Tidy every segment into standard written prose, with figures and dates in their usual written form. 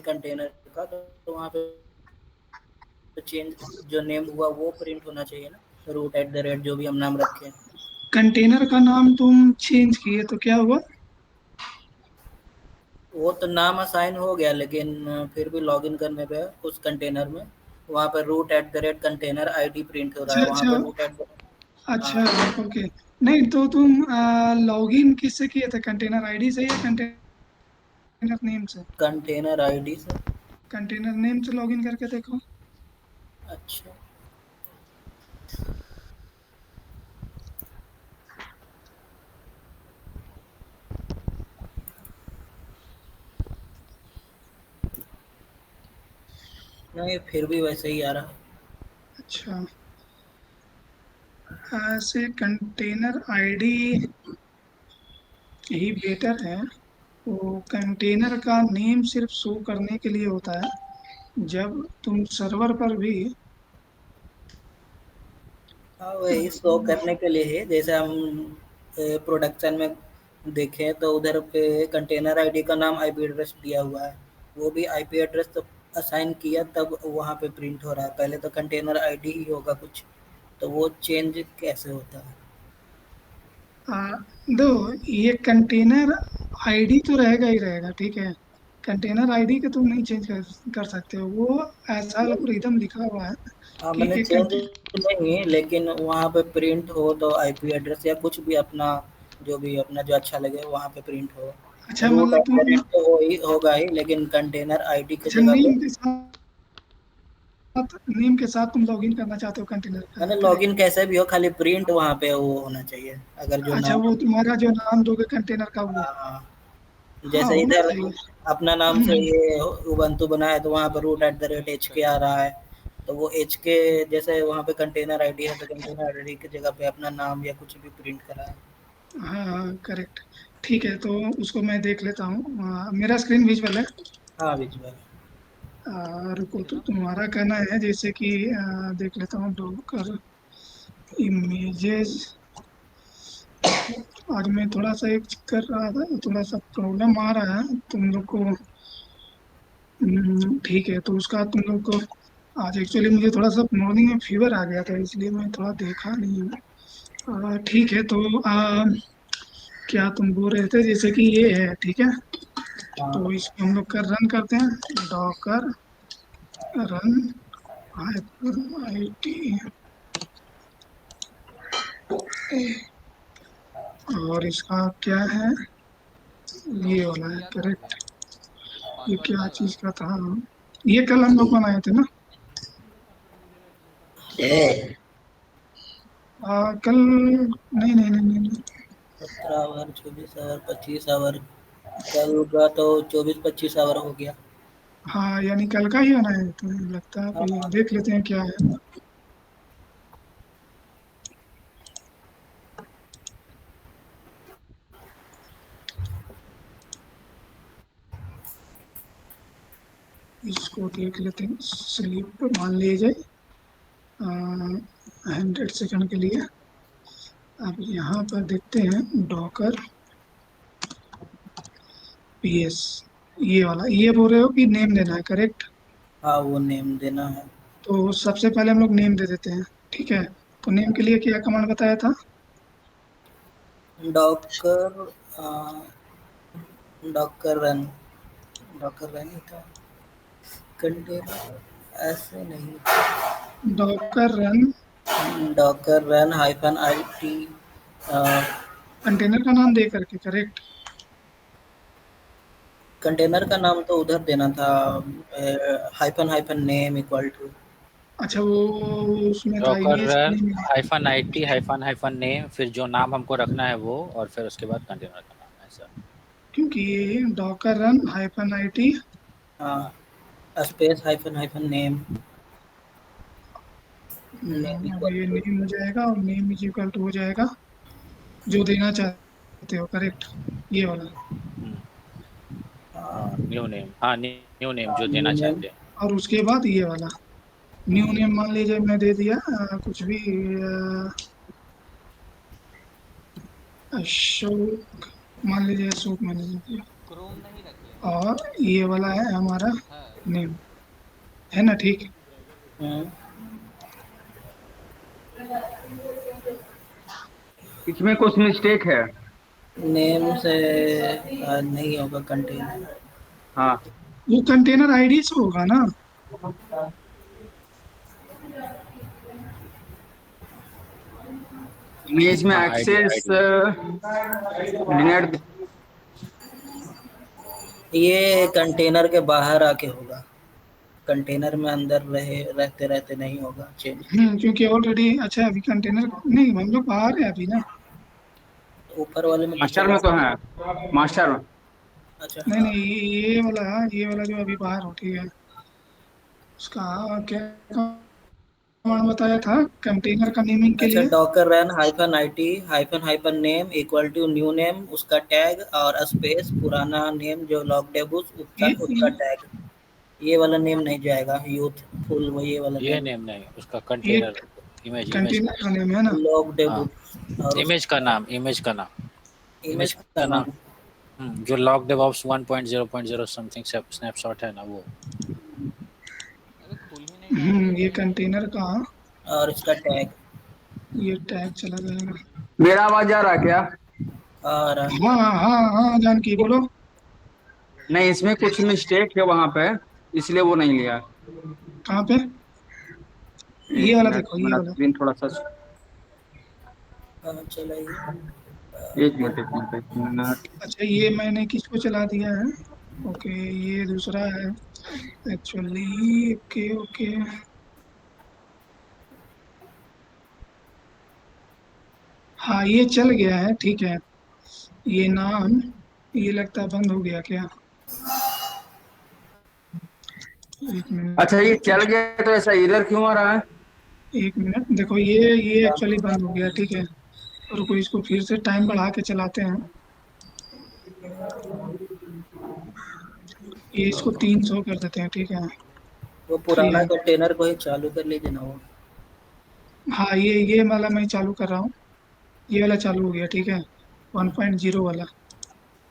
Container का, तो वहाँ पे चेंज जो नेम हुआ वो प्रिंट होना चाहिए ना, रूट एट द रेट जो भी हम नाम रखे हैं। कंटेनर का नाम तुम चेंज किए तो क्या हुआ? वो तो नाम असाइन हो गया, लेकिन फिर भी लॉगिन करने पे उस कंटेनर में वहाँ पर root at the rate container ID print हो रहा अच्छा है, वहाँ अच्छा। पर रूट एट। अच्छा, हाँ, ओके। नहीं तो तुम लॉगिन किससे किए थे, कंटेनर आईडी से या कंटेनर नेम से? कंटेनर आईडी से। कंटेनर नेम से लॉगिन करके देखो। अच्छा, नहीं फिर भी वैसे ही आ रहा। अच्छा, ऐसे कंटेनर आईडी ही बेटर है। वो कंटेनर का नेम सिर्फ शो करने के लिए होता है, जब तुम सर्वर पर भी हाँ, वही शो करने के लिए है। जैसे हम प्रोडक्शन में देखें तो उधर पे कंटेनर आईडी का नाम आईपी एड्रेस दिया हुआ है, वो भी आईपी एड्रेस तो असाइन किया तब वहाँ पे प्रिंट हो रहा है, पहले तो कंटेनर आईडी ही होगा कुछ, तो वो चेंज कैसे होता है? आ, दो ये कंटेनर आईडी तो रहेगा ही रहेगा, ठीक है। कंटेनर आईडी के तुम नहीं चेंज कर सकते हो, वो ऐसा एल्गोरिदम लिखा हुआ है हाँ, कि मैंने एक चेंज नहीं, लेकिन वहाँ पे प्रिंट हो तो आईपी एड्रेस या कुछ भी अपना, जो भी अपना जो अच्छा लगे वहाँ पे प्रिंट हो। अच्छा रूट मतलब एट द तुम, रेट तो हो ही होगा ही, लेकिन कंटेनर आईडी की अच्छा जगह पे नेम के साथ तुम लॉगिन करना चाहते हो कंटेनर का, मैंने करेक्ट। लॉगिन कैसे भी हो, खाली प्रिंट वहाँ पे वो होना चाहिए, अगर जो अच्छा, नाम। वो तुम्हारा जो नाम दोगे कंटेनर का वो। हाँ, हाँ, जैसे होना इधर चाहिए। अपना नाम से हम्म, ये उबंटू बना है तो वहाँ पे root at the rate H के आ रहा है, तो वो एच के जैसे वहाँ पे कंटेनर आईडी है, तो कंटेनर आईडी की जगह पे अपना नाम या कुछ भी प्रिंट करा है। हाँ हाँ करेक्ट। ठीक है, तो उसको मैं देख लेता हूँ। मेरा स्क्रीन विजुअल है। हाँ, विजुअल। रुको, तो तुम्हारा कहना है जैसे कि देख लेता हूँ डॉकर इमेजेस। आज मैं थोड़ा सा एक कर रहा था, थोड़ा सा प्रॉब्लम आ रहा है तुम लोग को। ठीक है, तो उसका तुम लोग को आज एक्चुअली मुझे थोड़ा सा मॉर्निंग में फीवर आ गया था, इसलिए मैं थोड़ा देखा नहीं हूँ। ठीक है, तो क्या तुम बोल रहे थे, जैसे कि ये है, ठीक है। तो हाँ, इसको हम लोग कर रन करते हैं, Docker run hyper I T, और इसका क्या है, ये वाला है, करेक्ट। ये क्या चीज का था, ये कल हम लोग बनाए थे ना। कल नहीं नहीं नहीं नहीं, नहीं। 17 आवर, 24 आवर, 25 आवर, कल का तो 24-25 आवर हो गया। हाँ, यानी कल का ही बनाए तो लगता है, पहले हाँ, देख लेते हैं क्या है। इसको देख लेते हैं, स्लीप मान लीजिए 100 सेकंड के लिए। अब यहाँ पर देखते हैं डॉकर पीएस, ये वाला, ये बोल रहे हो कि नेम देना है, करेक्ट। हाँ, वो नेम देना है। तो सबसे पहले हम लोग नेम दे देते हैं, ठीक है। तो नेम के लिए क्या कमांड बताया था? Docker docker run, docker run ही था, कंटेनर ऐसे नहीं। Docker run, docker run hyphen I T, container का नाम दे करके, करेक्ट। कंटेनर का नाम तो उधर देना था, hyphen hyphen name equal to. अच्छा, वो उसमें था Docker image run name. Hyphen IT hyphen hyphen name, फिर जो नाम हमको रखना है वो, और फिर उसके बाद कंटेनर का नाम, ऐसा। क्योंकि docker run hyphen I T, हाँ, space hyphen hyphen name, name अब इक्वल ये टू। नेम हो जाएगा और नेम इज इक्वल टू हो जाएगा जो देना चाहते हो, करेक्ट, ये वाला। हाँ, न्यू नेम, हाँ न्यू नेम जो न्यू देना नेम। चाहते हैं। और उसके बाद ये वाला न्यू नेम मान लीजिए मैं दे दिया, कुछ भी, अशोक, मान लीजिए अशोक मैंने दे दिया। और ये वाला है हमारा नेम, है ना? ठीक। इसमें कुछ मिस्टेक है। नेम से नहीं होगा कंटेनर। हाँ, वो कंटेनर आईडी से होगा ना? इमेज में हाँ आईडी एक्सेस आईडी डिनेट। ये कंटेनर के बाहर आके होगा, कंटेनर में अंदर रहते रहते नहीं होगा चेंज। क्योंकि ऑलरेडी, अच्छा अभी कंटेनर नहीं, हम लोग बाहर है अभी ना। ऊपर वाले में तो मास्टर चला। में तो है, मास्टर में। अच्छा नहीं हाँ। नहीं, ये वाला जो अभी बाहर हो, ठीक है। उसका क्या कमांड बताया था कंटेनर का नेमिंग के अच्छा, लिए? Docker run hyphen IT hyphen hyphen name equal to new name, उसका टैग और स्पेस पुराना नेम जो लॉग डेबूस ये, उसका टैग। ये वाला नेम नहीं जाएगा, यूथ फुल वो ये वाला ये नेम। नेम नहीं, उसका ये कंटेनर, इमेज इमेज का कंटेनर का नेम है ना? लॉग हाँ, डेबूस और इमेज उसका का नाम, इमेज का नाम, इमेज इमेज का का नाम। नाम। जो लॉग डेवऑप्स 1.0.0 समथिंग स्नैपशॉट है ना वो। ये कंटेनर का, और इसका टैग। ये टैग चला जाएगा। मेरा आवाज जा रहा है क्या? और हाँ हाँ हाँ, जानकी बोलो। नहीं, इसमें कुछ मिस्टेक है वहां पे, इसलिए वो नहीं लिया। कहाँ पे? ये एक वाला मिनट, देखो, ये मेरा वाला। स्क्रीन थोड़ा सा। चलाइए। एक मिनट, एक मिनट, एक मिनट। अच्छा, ये मैंने किसको चला दिया है? ओके, ये दूसरा है एक्चुअली। ओके ओके, हाँ ये चल गया है, ठीक है। ये नाम, ये लगता है बंद हो गया क्या? एक अच्छा, ये मिनट, चल गया तो ऐसा इधर क्यों आ रहा है? एक मिनट, देखो ये एक्चुअली बंद हो गया, ठीक है। रुको, इसको फिर से टाइम बढ़ा के चलाते हैं। ये इसको 300 कर देते हैं, ठीक है। वो ठीक पुराना है, कंटेनर को ही चालू कर लीजिए ना वो। हाँ ये वाला मैं चालू कर रहा हूँ। ये वाला चालू हो गया, ठीक है। 1.0 वाला,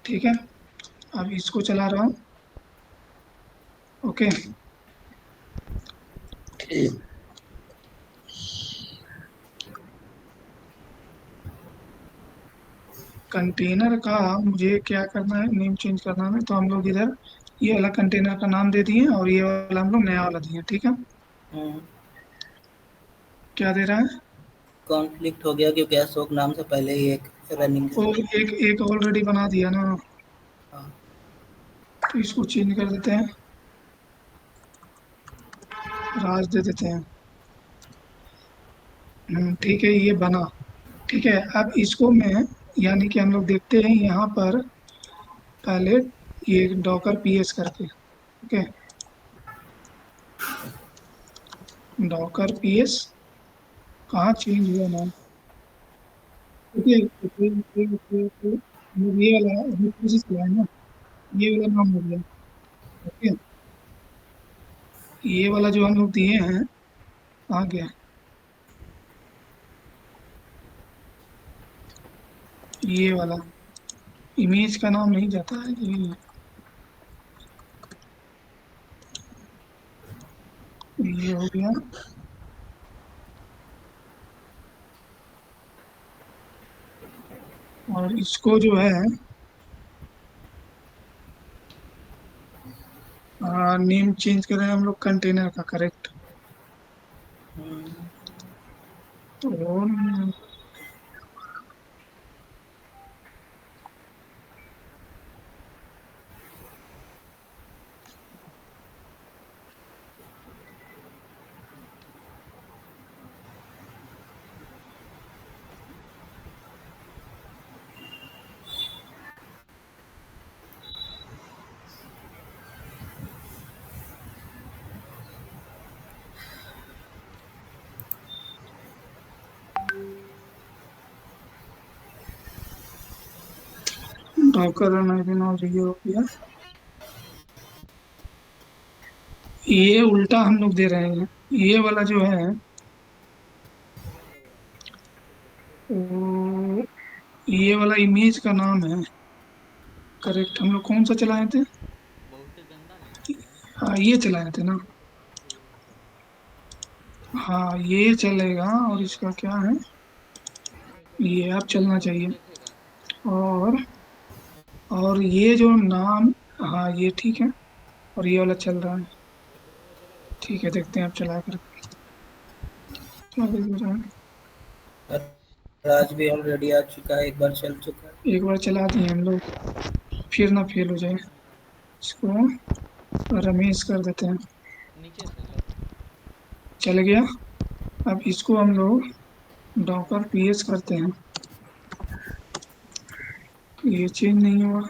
ठीक है। अब इसको चला रहा हूँ। ओके। कंटेनर का मुझे क्या करना है, नेम चेंज करना है, तो हम लोग इधर ये वाला कंटेनर का नाम दे दिए और ये वाला हम लोग नया वाला दिए, ठीक है। क्या दे रहा है? कॉन्फ्लिक्ट हो गया क्योंकि अशोक नाम से पहले ही एक रनिंग है। वो एक एक ऑलरेडी बना दिया ना, हाँ। तो इसको चेंज कर देते हैं, राज दे देते हैं। ठीक है, ये बना। ठीक है, अब इसको मैं, यानी कि हम लोग देखते हैं यहाँ पर पहले ये डॉकर पीएस करके, ओके। डॉकर पीएस कहाँ चेंज हुआ नाम? Okay okay okay okay okay, ये वाला अभी कोशिश किया है ना, ये वाला नाम हो गया, ओके। ये वाला जो हम लोग दिए हैं, आ गया। ये वाला इमेज का नाम नहीं जाता है, ये हो गया। और इसको जो है नेम चेंज करें हम लोग कंटेनर का, करेक्ट। तो डॉकर ये हो गया। ये उल्टा हम लोग दे रहे हैं। ये वाला जो है वो, ये वाला इमेज का नाम है, करेक्ट। हम लोग कौन सा चलाए थे? हाँ ये चलाए थे ना। हाँ ये चलेगा, और इसका क्या है, ये अब चलना चाहिए। और ये जो नाम, हाँ ये ठीक है, और ये वाला चल रहा है। ठीक है, देखते हैं अब चला कर क्या देख रहा है। राज भी ऑलरेडी आ चुका है, एक बार चल चुका है। एक बार चला दिए हम लोग, फिर ना फेल हो जाए। इसको रमेश कर देते हैं। चल गया। अब इसको हम लोग डॉकर पीएस करते हैं। ये चेंज नहीं हुआ।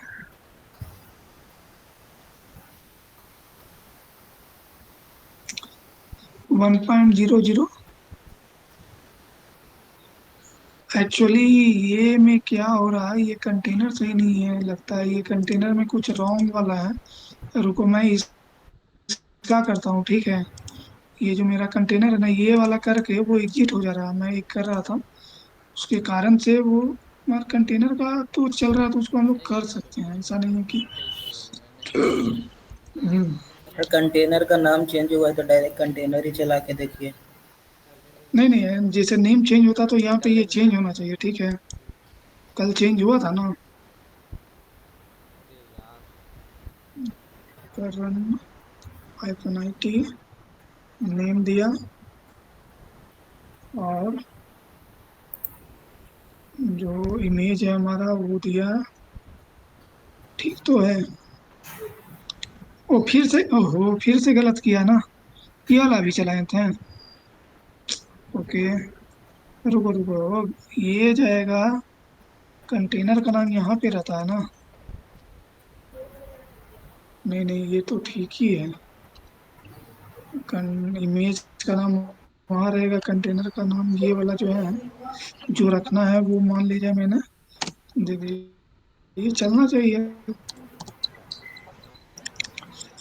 1.00। एक्चुअली ये में क्या हो रहा है, ये कंटेनर सही नहीं है लगता है, ये कंटेनर में कुछ रॉन्ग वाला है। रुको मैं इसका करता हूँ, ठीक है। ये जो मेरा कंटेनर है ना, ये वाला करके वो एग्जिट हो जा रहा है, मैं एक कर रहा था, उसके कारण से वो हमारा कंटेनर का तो चल रहा है, तो उसको हम लोग कर सकते हैं, ऐसा नहीं है कि हम्म, अगर कंटेनर का नाम चेंज हुआ है तो डायरेक्ट कंटेनर ही चला के देखिए। नहीं नहीं, जैसे नेम चेंज होता तो यहाँ पे ये चेंज होना चाहिए, ठीक है। कल चेंज हुआ था ना। रन -IT नेम दिया, और जो इमेज है हमारा वो दिया, ठीक तो है। ओ फिर से, ओहो फिर से गलत किया ना, ये वाला भी चलाए थे। ओके, रुको रुको, ये जाएगा, कंटेनर का नाम यहाँ पे रहता है ना। नहीं नहीं, ये तो ठीक ही है। इमेज का नाम वहाँ रहेगा, कंटेनर का नाम ये वाला जो है, जो रखना है वो मान लीजिए मैंने दे दिया। ये चलना चाहिए।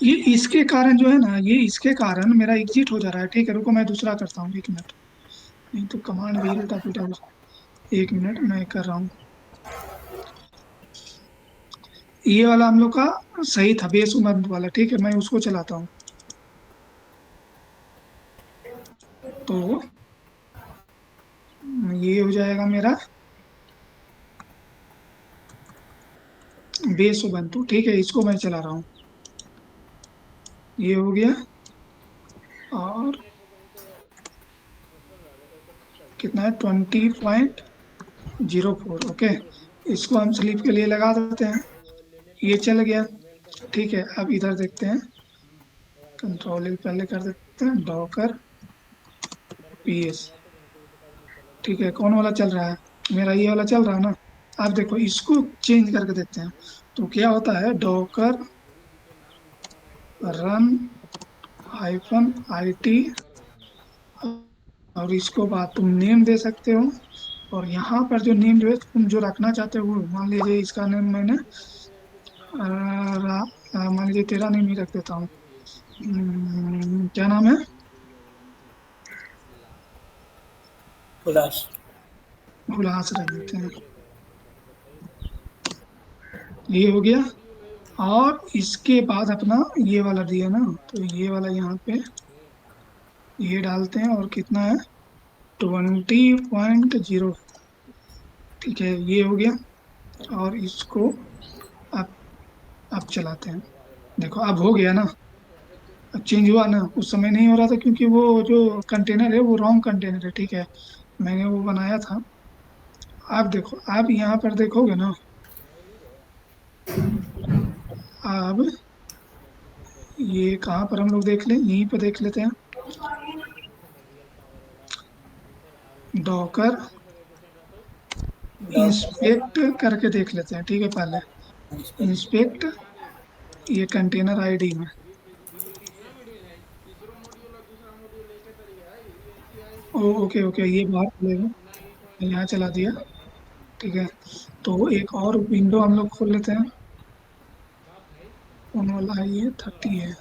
ये इसके कारण जो है ना, ये इसके कारण मेरा एग्जिट हो जा रहा है। ठीक है, रुको मैं दूसरा करता हूँ, 1 मिनट। नहीं तो कमांड भी उल्टा पुल्टा हो। 1 मिनट मैं कर रहा हूँ। ये वाला हम लोग का सही था, बेस उमंग वाला, ठीक है, मैं उसको चलाता हूँ। तो ये हो जाएगा मेरा बेस उबंटू, ठीक है, इसको मैं चला रहा हूँ। ये हो गया। और कितना है, 20.04। ओके, इसको हम स्लीप के लिए लगा देते हैं। ये चल गया। ठीक है, अब इधर देखते हैं। कंट्रोल पहले कर देते हैं, डॉकर पीएस। ठीक है, कौन वाला चल रहा है, मेरा ये वाला चल रहा है ना। आप देखो, इसको चेंज करके देखते हैं तो क्या होता है, डॉकर रन -IT, और इसको बाद तुम नेम दे सकते हो। और यहाँ पर जो नेम जो है तुम जो रखना चाहते हो वो, मान लीजिए इसका नेम मैंने मान लीजिए तेरा नेम ही रख देता हूँ। क्या नाम है, उल्लास। उल्लास रख देते हैं। ये हो गया। और इसके बाद अपना ये वाला दिया ना, तो ये वाला यहाँ पे ये डालते हैं, और कितना है, 20.0। ठीक है, ये हो गया। और इसको अब चलाते हैं। देखो अब हो गया ना, अब चेंज हुआ ना, उस समय नहीं हो रहा था क्योंकि वो जो कंटेनर है वो रॉन्ग कंटेनर है, ठीक है, मैंने वो बनाया था। आप देखो, आप यहाँ पर देखोगे ना, अब ये कहाँ पर हम लोग देख लें, यहीं पर देख लेते हैं। डॉकर इंस्पेक्ट करके देख लेते हैं, ठीक है, पहले इंस्पेक्ट ये कंटेनर आईडी में। ओके ओके, ये बाहर चलेगा, यहाँ चला दिया। ठीक है, तो एक और विंडो हम लोग खोल लेते हैं। कौन वाला है, ये 30 है।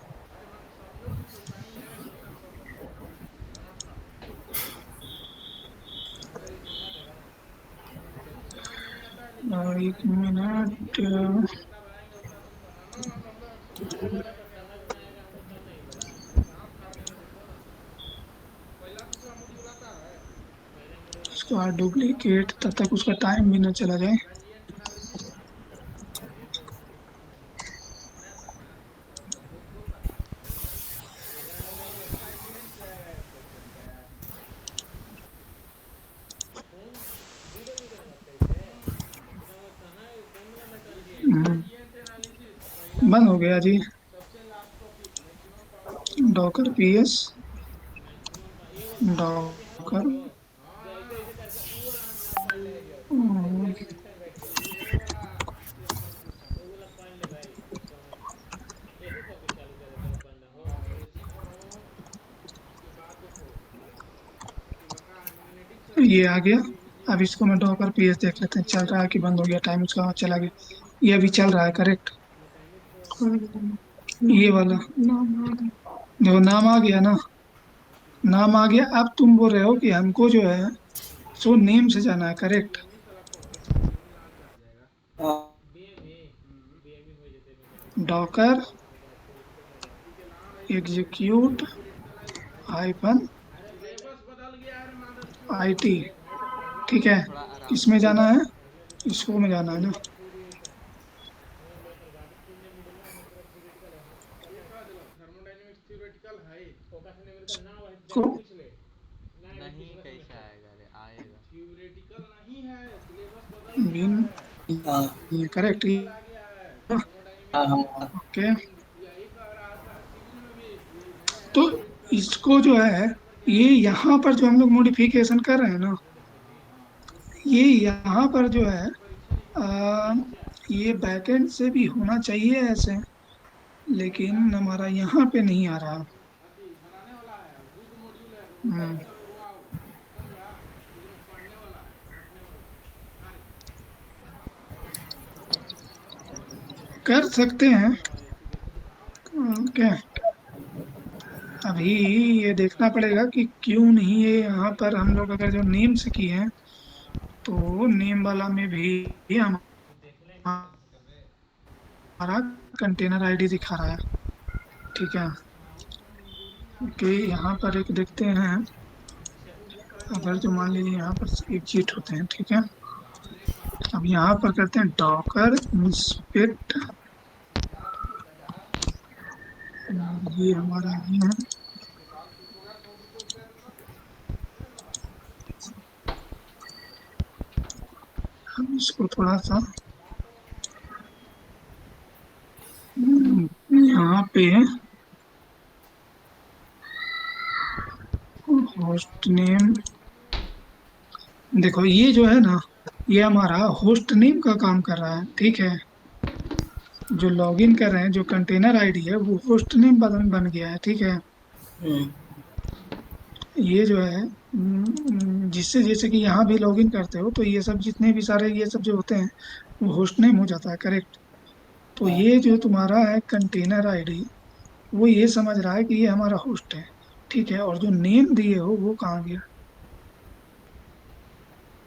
और 1 मिनट, तो डुप्लीकेट, तब तक उसका टाइम भी ना चला जाए। बंद हो गया जी। डॉकर पीएस, डॉकर ये आ गया। अब इसको मैं डॉकर पीएस देख लेते हैं, चल रहा है कि बंद हो गया, टाइम उसका चला गया। ये अभी चल रहा है, करेक्ट। ये वाला देखो, नाम आ गया ना, नाम आ गया। अब तुम बोल रहे हो कि हमको जो है सो नेम से जाना है, करेक्ट। हाँ डॉकर एग्जीक्यूट हाइफन आईटी, ठीक है। इसमें जाना है, इसको में जाना है ना। को नहीं कैसे आएगा रे, आएगा। बिन हाँ करेक्ट। हाँ हाँ। ओके, तो इसको जो है, ये यहाँ पर जो हम लोग मॉडिफिकेशन कर रहे हैं ना, ये यहाँ पर जो है आ, ये बैकएंड से भी होना चाहिए ऐसे, लेकिन हमारा यहाँ पे नहीं आ रहा। हम्म, कर सकते हैं। ओके, अभी ये देखना पड़ेगा कि क्यों नहीं ये यहाँ पर हम लोग अगर जो नेम से किए हैं, तो नेम वाला में भी हमारा कंटेनर आईडी दिखा रहा है, ठीक है। ओके, यहाँ पर एक देखते हैं, अगर जो मान लीजिए यहाँ पर एग्जिट होते हैं, ठीक है। अब यहाँ पर करते हैं डॉकर इंस्पेक्ट, ये हमारा ये है। हम इसको थोड़ा सा यहाँ पे होस्ट नेम, देखो ये जो है ना, ये हमारा होस्ट नेम का काम कर रहा है, ठीक है। जो लॉगिन कर रहे हैं, जो कंटेनर आईडी है, वो होस्ट नेम बन गया है, ठीक है। हम्म, ये जो है जिससे जैसे कि यहाँ भी लॉगिन करते हो, तो ये सब जितने भी सारे ये सब जो होते हैं, वो होस्ट नेम हो जाता है, करेक्ट। तो हाँ। ये जो तुम्हारा है कंटेनर आईडी, वो ये समझ रहा है कि ये हमारा होस्ट है, ठीक है। और जो नेम दिए हो वो कहाँ गया?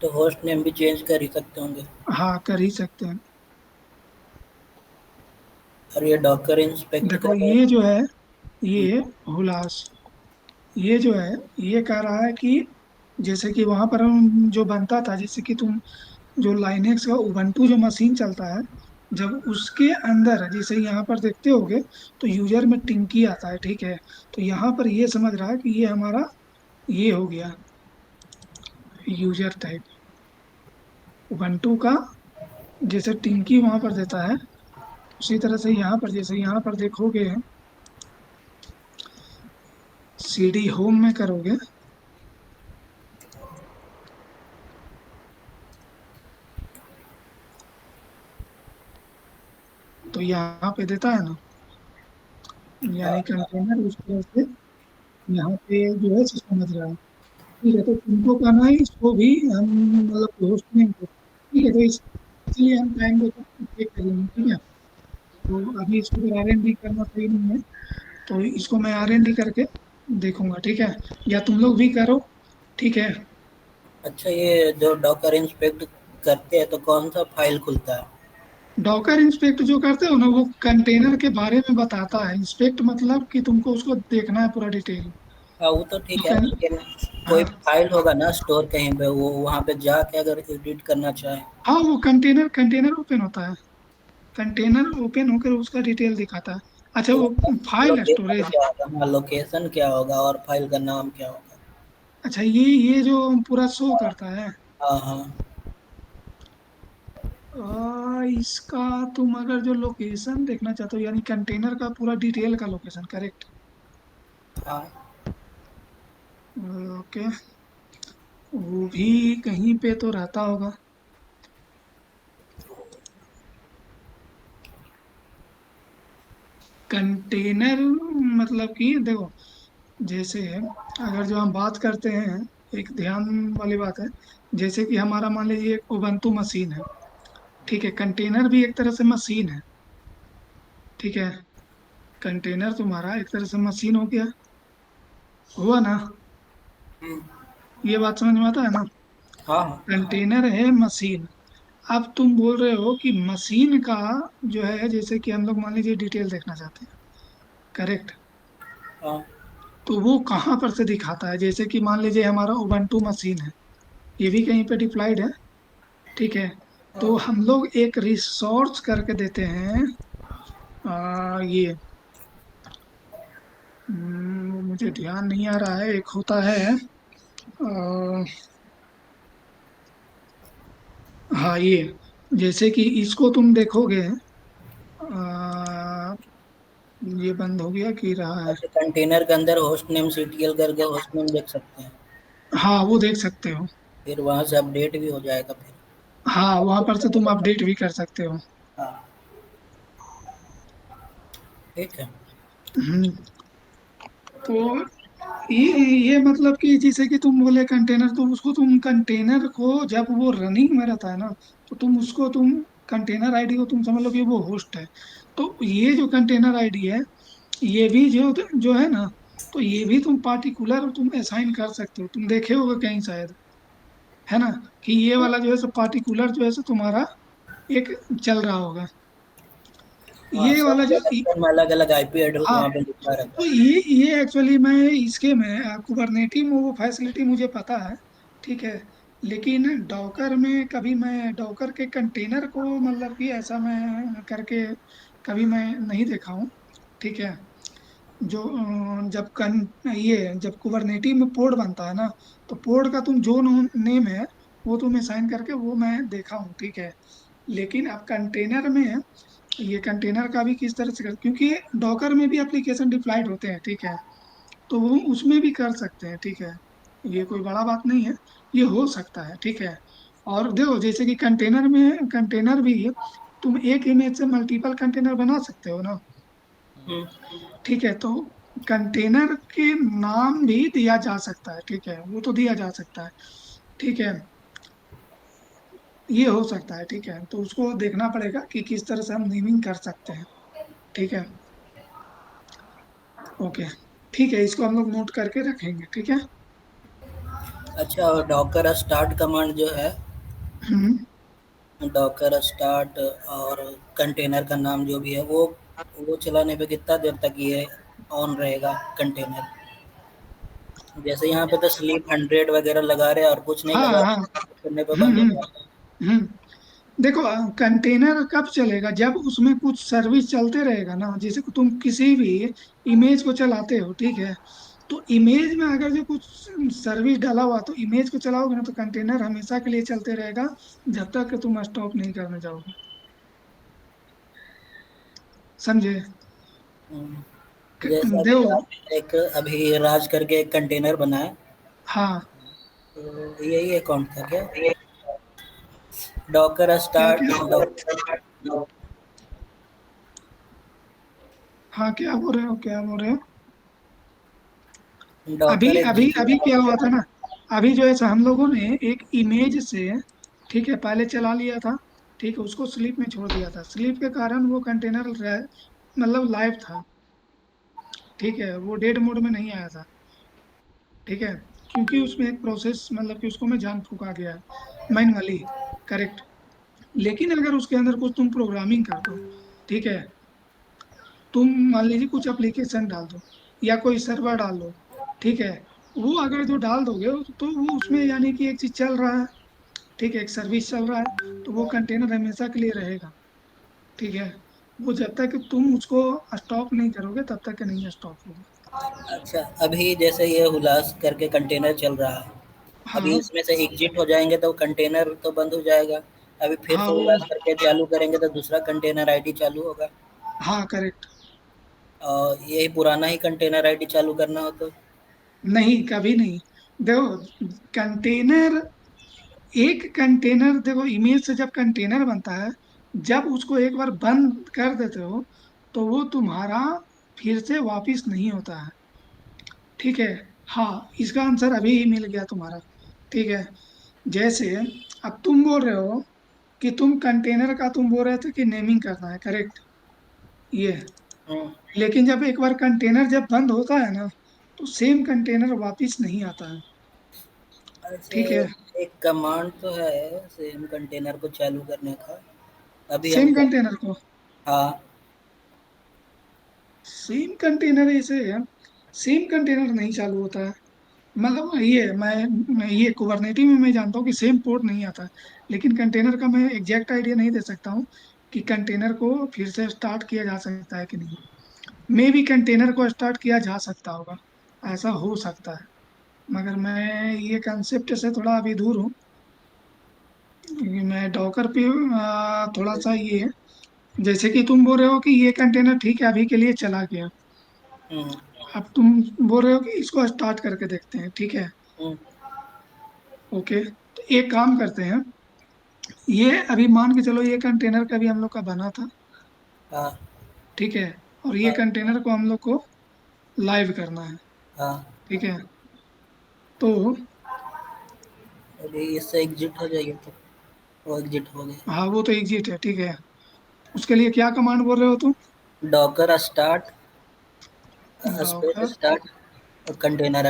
तो होस्ट नेम भी चेंज कर ही सकते होंगे। हाँ, कर ही सकते हैं। और ये डॉकर इंस्पेक्ट देखो का ये जो है, ये हुलास, ये जो है, ये कह रहा है कि जैसे कि वहां पर हम जो बनता था, जैसे कि तुम जो लाइनेक्स का उबंटू जो मशीन चलता है, जब उसके अंदर जैसे यहाँ पर देखते होगे, तो यूजर में टिंकी आता है, ठीक है। तो यहाँ पर ये समझ रहा है कि ये हमारा ये हो गया यूजर टाइप उबंटू का, जैसे टिंकी वहां पर देता है, उसी तरह से यहाँ पर, जैसे यहाँ पर देखोगे सीडी होम में करोगे, तो यहाँ पे देता है ना, यानी कंटेनर उस तरह से यहाँ पे जो है समझ रहा है, ठीक है। तो तुमको करना है इसको भी हम मतलब होस्ट नेम को, ठीक है। तो इसलिए हम टाइम को चेक करेंगे, ठीक है। तो अभी इसको आर एन डी करना सही नहीं है, तो इसको मैं आर एन डी करके देखूंगा, ठीक है। या तुम लोग भी करो, ठीक है। अच्छा, ये जो डॉकर इंस्पेक्ट करते हैं तो कौन सा फाइल खुलता है? डॉकर इंस्पेक्ट जो करते हो ना, वो कंटेनर के बारे में बताता है। इंस्पेक्ट मतलब कि तुमको उसको देखना है पूरा डिटेल, हाँ वो तो ठीक है, कैन लेकिन कोई हाँ फाइल होगा ना स्टोर कहीं पे, वो वहाँ पे जाके अगर एडिट करना चाहे। हाँ, वो कंटेनर कंटेनर ओपन होता है, कंटेनर ओपन होकर उसका डिटेल दिखाता है। अच्छा, तो वो फाइल लोकेशन स्टोरेज। क्या होगा, हाँ लोकेशन क्या होगा और फाइल का नाम क्या होगा। अच्छा, ये जो पूरा शो करता है, हाँ हाँ इसका तुम अगर जो लोकेशन देखना चाहते हो, यानी कंटेनर का पूरा डिटेल का लोकेशन, करेक्ट? हाँ। ओके, वो भी कहीं पे तो रहता होगा। कंटेनर मतलब कि देखो, जैसे अगर जो हम बात करते हैं, एक ध्यान वाली बात है, जैसे कि हमारा मान लीजिए एक उबंटू मशीन है, ठीक है, कंटेनर भी एक तरह से मशीन है, ठीक है, कंटेनर तुम्हारा एक तरह से मशीन हो गया, हुआ ना? हम्म, ये बात समझ में आता है ना? हाँ हाँ कंटेनर है मशीन। अब तुम बोल रहे हो कि मशीन का जो है, जैसे कि हम लोग मान लीजिए डिटेल देखना चाहते हैं, करेक्ट? हाँ तो वो कहाँ पर से दिखाता है? जैसे कि मान लीजिए हमारा उबंटू मशीन है, ये भी कहीं पे डिप्लॉयड है, ठीक है, तो हाँ। हम लोग एक रिसोर्स करके देते हैं, ये मुझे ध्यान नहीं आ रहा है, एक होता है, हाँ ये, जैसे कि इसको तुम देखोगे, ये बंद हो गया कि रहा है? अच्छा, कंटेनर के अंदर होस्ट नेम सीटीएल करके होस्ट नेम देख सकते हैं, हाँ, वो देख सकते हो। फिर वहां से अपडेट भी हो जाएगा फिर। हाँ, वहां पर से तुम अपडेट भी कर सकते हो। हाँ ठीक है। हम्म। तो ये मतलब कि जैसे कि तुम बोले कंटेनर, तो उसको तुम कंटेनर को जब वो रनिंग में रहता है ना, तो तुम कंटेनर आईडी को तुम समझ लो कि वो होस्ट है। तो ये जो कंटेनर आईडी है, ये भी जो है ना, तो ये भी तुम पार्टिकुलर तुम असाइन कर सकते हो, तुम देखे होगे कहीं शायद, है ना, कि ये वाला जो है सो पार्टिकुलर जो है सो तुम्हारा एक चल रहा होगा, हाँ ये सब वाला जो प्रोडक्शन में अलग अलग आईपी एड्रेस हाँ, वहाँ पे लिखा रहता तो है। ये एक्चुअली मैं इसके में कुबरनेटी में वो फैसिलिटी मुझे पता है, ठीक है, लेकिन डॉकर में कभी मैं डॉकर के कंटेनर को मतलब कि ऐसा मैं करके कभी मैं नहीं देखा हूँ, ठीक है। जो जब कुबरनेटी में पोड बनता है ना, तो पोड का तुम जो नेम है वो तुम असाइन करके वो मैं देखा हूँ, ठीक है। लेकिन अब कंटेनर में ये कंटेनर का भी किस तरह से क्योंकि डॉकर में भी एप्लीकेशन डिप्लॉयड होते हैं, ठीक है, तो वो उसमें भी कर सकते हैं, ठीक है, ये कोई बड़ा बात नहीं है, ये हो सकता है, ठीक है। और देखो, जैसे कि कंटेनर भी तुम एक इमेज से मल्टीपल कंटेनर बना सकते हो ना, हम्म, ठीक है, तो कंटेनर के नाम भी दिया जा सकता है, ठीक है, वो तो दिया जा सकता है, ठीक है, ये हो सकता है, ठीक है, तो उसको देखना पड़ेगा कि किस तरह से हम नेमिंग कर सकते हैं, ठीक है, ओके, ठीक है, इसको हम लोग नोट करके रखेंगे, ठीक है। अच्छा, और डॉकर स्टार्ट कमांड जो है, हम्म। डॉकर स्टार्ट और कंटेनर का नाम जो भी है वो चलाने पे कितना देर तक ये ऑन रहेगा कंटेनर। जैसे यहाँ पे तो स्लीप 100 वगैरह लगा रहे हैं और कुछ नहीं हाँ लगा हाँ। रहे, करने पे बंद हो हम्म। जाता है। हम्म। देखो, कंटेनर कब चलेगा? जब उसमें कुछ सर्विस चलते रहेगा ना, जैसे कि तुम किसी भी इमेज को चलाते हो, ठीक है, तो इमेज में अगर जो कुछ सर्विस डाला हुआ, तो इमेज को चलाओगे ना, तो कंटेनर हमेशा के लिए चलते रहेगा, जब तक कि तुम स्टॉप नहीं करना चाहोगे, समझे? हम्म, जैसा कि देखो, आपने एक अभी राज करके एक कंटेनर बनाया, हाँ, तो यही अकाउंट था क्या? डॉकर क्या स्टार्ट, क्या हाँ, क्या बोल रहे हो, क्या बोल रहे हो? अभी डॉकर एक अभी अभी क्या हुआ था ना, अभी जो है सो हम लोगों ने एक इमेज से, ठीक है, पहले चला लिया था, ठीक है, उसको स्लीप में छोड़ दिया था, स्लीप के कारण वो कंटेनर मतलब लाइव था, ठीक है, वो डेड मोड में नहीं आया था, ठीक है, क्योंकि उसमें एक प्रोसेस मतलब कि उसको मैं जान फूका गया मैनुअली, करेक्ट। लेकिन अगर उसके अंदर कुछ तुम प्रोग्रामिंग कर दो, ठीक है, तुम मान लीजिए कुछ एप्लीकेशन डाल दो या कोई सर्वर डाल दो, ठीक है, वो अगर जो डाल दोगे तो वो उसमें यानी कि एक चीज चल रहा है, ठीक है, एक सर्विस चल रहा है, तो वो कंटेनर हमेशा के लिए रहेगा। ठीक है, वो जब तक तुम उसको स्टॉप नहीं करोगे तब तक नहीं स्टॉप होगा। अच्छा, अभी जैसे ये हुलास करके कंटेनर चल रहा है, अभी हाँ इसमें से एग्जिट हो जाएंगे तो कंटेनर तो बंद हो जाएगा। अभी फिर हाँ से वो, हुलास करके चालू करेंगे तो दूसरा कंटेनर आईडी चालू होगा। हाँ करेक्ट। और यही पुराना ही कंटेनर आईडी चालू करना हो तो? नहीं, कभी नहीं। देखो, कंटेनर, एक कंटेनर, देखो इमेज से जब कंटेनर बनता है, जब उसको एक बार बंद कर देते हो तो वो तुम्हारा फिर से वापिस नहीं होता है। ठीक है, हाँ इसका आंसर अभी ही मिल गया तुम्हारा। ठीक है, जैसे अब तुम बोल रहे हो कि तुम कंटेनर का तुम बोल रहे थे कि नेमिंग करना है, करेक्ट, ये। हम्म, लेकिन जब एक बार कंटेनर जब बंद होता है ना, तो सेम कंटेनर वापिस नहीं आता है। ऐसे ठीक है, एक कमांड तो है सेम कंटेनर को चालू करने का, अभी हम सेम कंटेनर को, हाँ। सेम कंटेनर ऐसे है, सेम कंटेनर नहीं चालू होता है। मतलब ये मैं ये कुबरनेटी में मैं जानता हूँ कि सेम पोर्ट नहीं आता है, लेकिन कंटेनर का मैं एग्जैक्ट आइडिया नहीं दे सकता हूँ कि कंटेनर को फिर से स्टार्ट किया जा सकता है कि नहीं। मे भी कंटेनर को स्टार्ट किया जा सकता होगा, ऐसा हो सकता है, मगर मैं ये कंसेप्ट से थोड़ा अभी दूर हूँ, क्योंकि मैं डॉकर पे थोड़ा सा ये है। जैसे कि तुम बोल रहे हो कि ये कंटेनर ठीक है अभी के लिए चला गया, हम्म, अब तुम बोल रहे हो कि इसको स्टार्ट करके देखते हैं, ठीक है, हम्म, ओके, तो एक काम करते हैं, ये अभी मान के चलो ये कंटेनर का भी हम लोग का बना था, हाँ, ठीक है, और ये हाँ, कंटेनर को हम लोग को लाइव करना है, हाँ। ठीक है, तो अभी इससे एग्जिट हो जाइए तो वो एग्जिट हो गया। हाँ वो तो एग्जिट है, ठीक है, उसके लिए क्या कमांड बोल रहे हो तुम? Docker start space Docker, start और कंटेनर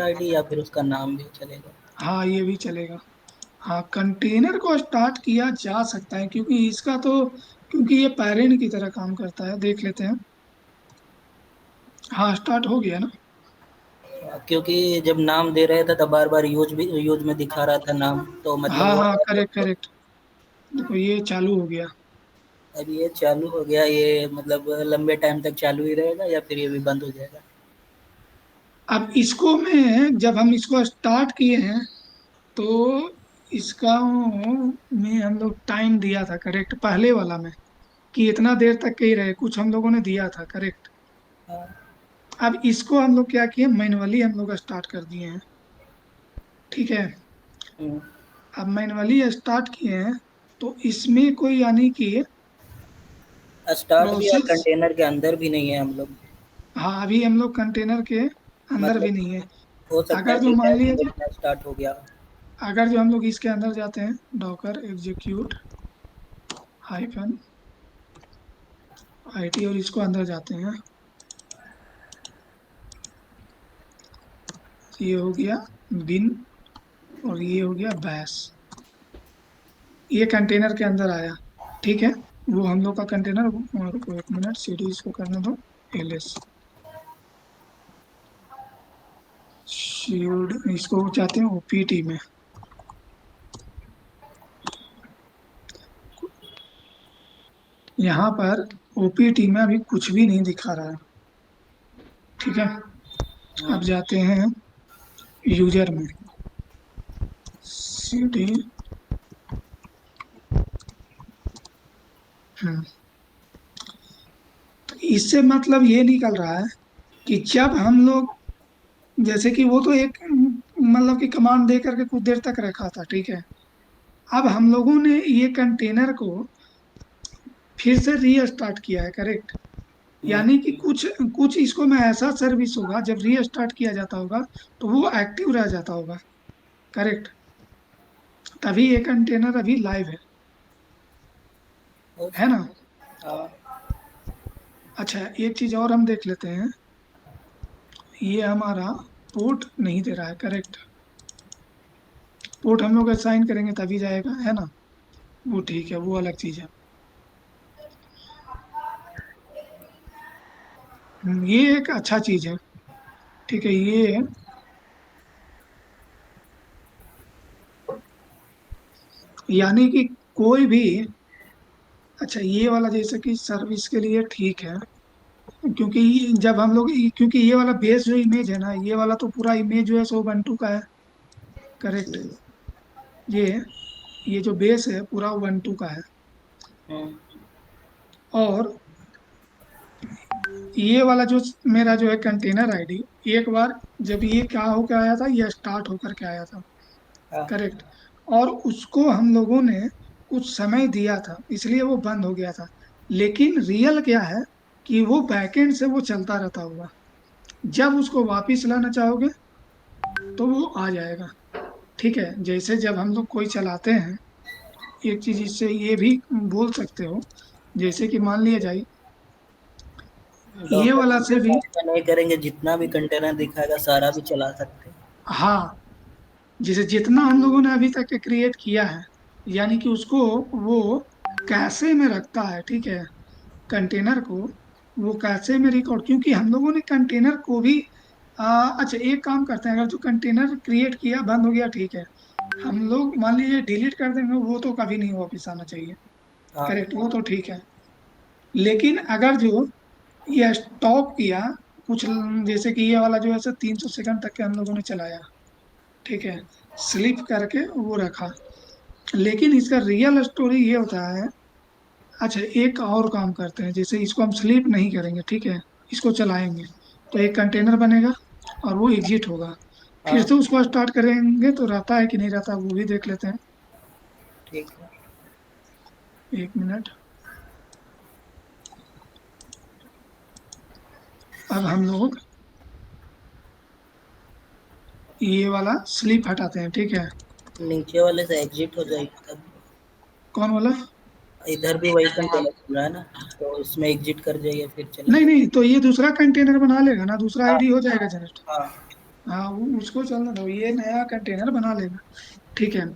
आईडी या फिर उसका नाम भी चलेगा। हाँ ये भी चलेगा। हाँ कंटेनर को स्टार्ट किया जा सकता है, क्योंकि इसका तो, क्योंकि ये पैरेंट की तरह काम करता है, देख लेते हैं। हाँ स्टार्ट हो गया ना। क्योंकि जब नाम दे रहे थे तब बार बार यूज में दिखा रहा था नाम, तो मतलब हाँ वो हाँ करेक्ट करेक्ट, देखो ये चालू हो गया। अब ये चालू हो गया, ये मतलब लंबे टाइम तक चालू ही रहेगा या फिर ये भी बंद हो जाएगा? अब इसको मैं, जब हम इसको स्टार्ट किए हैं तो इसका में हम लोग टाइम दिया था, करेक्ट, पहले वाला में, कि इतना देर तक के ही रहे, कुछ हम लोगों ने दिया था, करेक्ट। हाँ, अब इसको हम लोग क्या किए, मैनुअली हम लोग स्टार्ट कर दिए हैं, ठीक है। हम्म, अब मैनुअली स्टार्ट किए हैं, तो इसमें कोई यानी कि स्टार्ट भी और प्रोसेस, कंटेनर के अंदर भी नहीं है हम लोग। हाँ अभी हम लोग कंटेनर के अंदर भी मतलब नहीं है। हो सकता है अगर जो कि मान टाइम लीजिए, देखना स्टार्ट हो गया हो। अगर जो हम लोग इसके अंदर जाते हैं, डॉकर एग्जीक्यूट हाइफन आईटी, और इसको अंदर जाते हैं, ये हो गया बिन, और ये हो गया बैश, ये कंटेनर के अंदर आया, ठीक है। वो हम लोग का कंटेनर, और को एक मिनट सीडी इसको करने दो, एलएस शील्ड, इसको चाहते हैं ओपीटी में, यहाँ पर ओपीटी में अभी कुछ भी नहीं दिखा रहा है, ठीक है। अब हम्म, जाते हैं यूजर में, सीडी, तो इससे मतलब ये निकल रहा है कि जब हम लोग, जैसे कि वो तो एक मतलब कि कमांड दे करके कुछ देर तक रखा था, ठीक है। अब हम लोगों ने ये कंटेनर को फिर से रीस्टार्ट किया है, करेक्ट, हम्म, यानी कि कुछ कुछ इसको में ऐसा सर्विस होगा, जब रीस्टार्ट किया जाता होगा तो वो एक्टिव रह जाता होगा, करेक्ट, तभी ये कंटेनर अभी लाइव हो है ना। सकता। हाँ, अच्छा एक चीज और हम देख लेते हैं, ये हमारा पोर्ट नहीं दे रहा है, करेक्ट, पोर्ट हम लोग असाइन करेंगे तभी जाएगा, है ना, वो ठीक है, वो अलग चीज है। ये एक अच्छा चीज है, ठीक है, ये यानी कि कोई भी, अच्छा ये वाला जैसे कि सर्विस के लिए ठीक है, क्योंकि जब हम लोग, क्योंकि ये वाला बेस जो इमेज है ना, ये वाला तो पूरा इमेज जो है सो Ubuntu का है, करेक्ट। ये ये जो बेस है पूरा Ubuntu का है। हम्म, और ये वाला जो मेरा जो है कंटेनर आईडी, एक बार जब ये क्या होकर आया था, ये स्टार्ट होकर के आया था, हाँ करेक्ट। और उसको हम लोगों ने कुछ समय दिया था, इसलिए वो बंद हो गया था। लेकिन रियल क्या है कि वो बैकएंड से वो चलता रहता होगा, जब उसको वापिस लाना चाहोगे तो वो आ जाएगा। ठीक है, जैसे जब हम लोग कोई चलाते हैं, एक चीज इससे ये भी बोल सकते हो, जैसे कि मान लिया जाए ये डॉक्टर वाला से भी, ऐसा नहीं करेंगे, जितना भी कंटेनर दिखाएगा सारा भी चला सकते हैं। हाँ, जैसे जितना हम लोगों ने अभी तक क्रिएट किया है, यानी कि उसको वो कैसे में रखता है, ठीक है, कंटेनर को वो कैसे में रिकॉर्ड, क्योंकि हम लोगों ने कंटेनर को भी अच्छा एक काम करते हैं, अगर जो कंटेनर क्रिएट किया बंद हो गया, ठीक है, हम लोग मान लीजिए डिलीट कर देंगे, वो तो कभी नहीं वापिस आना चाहिए, हाँ करेक्ट, वो तो ठीक है। लेकिन अगर जो ये स्टॉप किया कुछ, जैसे कि ये वाला जो है 300 सेकंड तक के हम लोगों ने चलाया, ठीक है, स्लिप करके वो रखा, लेकिन इसका रियल स्टोरी ये होता है। अच्छा एक और काम करते हैं, जैसे इसको हम स्लीप नहीं करेंगे, ठीक है, इसको चलाएंगे तो एक कंटेनर बनेगा और वो एग्जिट होगा, फिर हाँ से उसको स्टार्ट करेंगे तो रहता है कि नहीं रहता, वो भी देख लेते हैं। ठीक है। 1 मिनट। अब हम लोग ये वाला स्लीप हटाते हैं, ठीक है। नीचे वाले से एग्जिट हो जाएगी तब। कौन वाला? इधर भी वही कंटेनर खुल रहा है ना, तो इसमें एग्जिट कर जाइए फिर नहीं चलेगा। नहीं, तो ये दूसरा कंटेनर बना लेगा ना, दूसरा हाँ आईडी हो जाएगा जनरेट। हाँ हाँ उसको चलने दो, ये नया कंटेनर बना लेगा, ठीक है।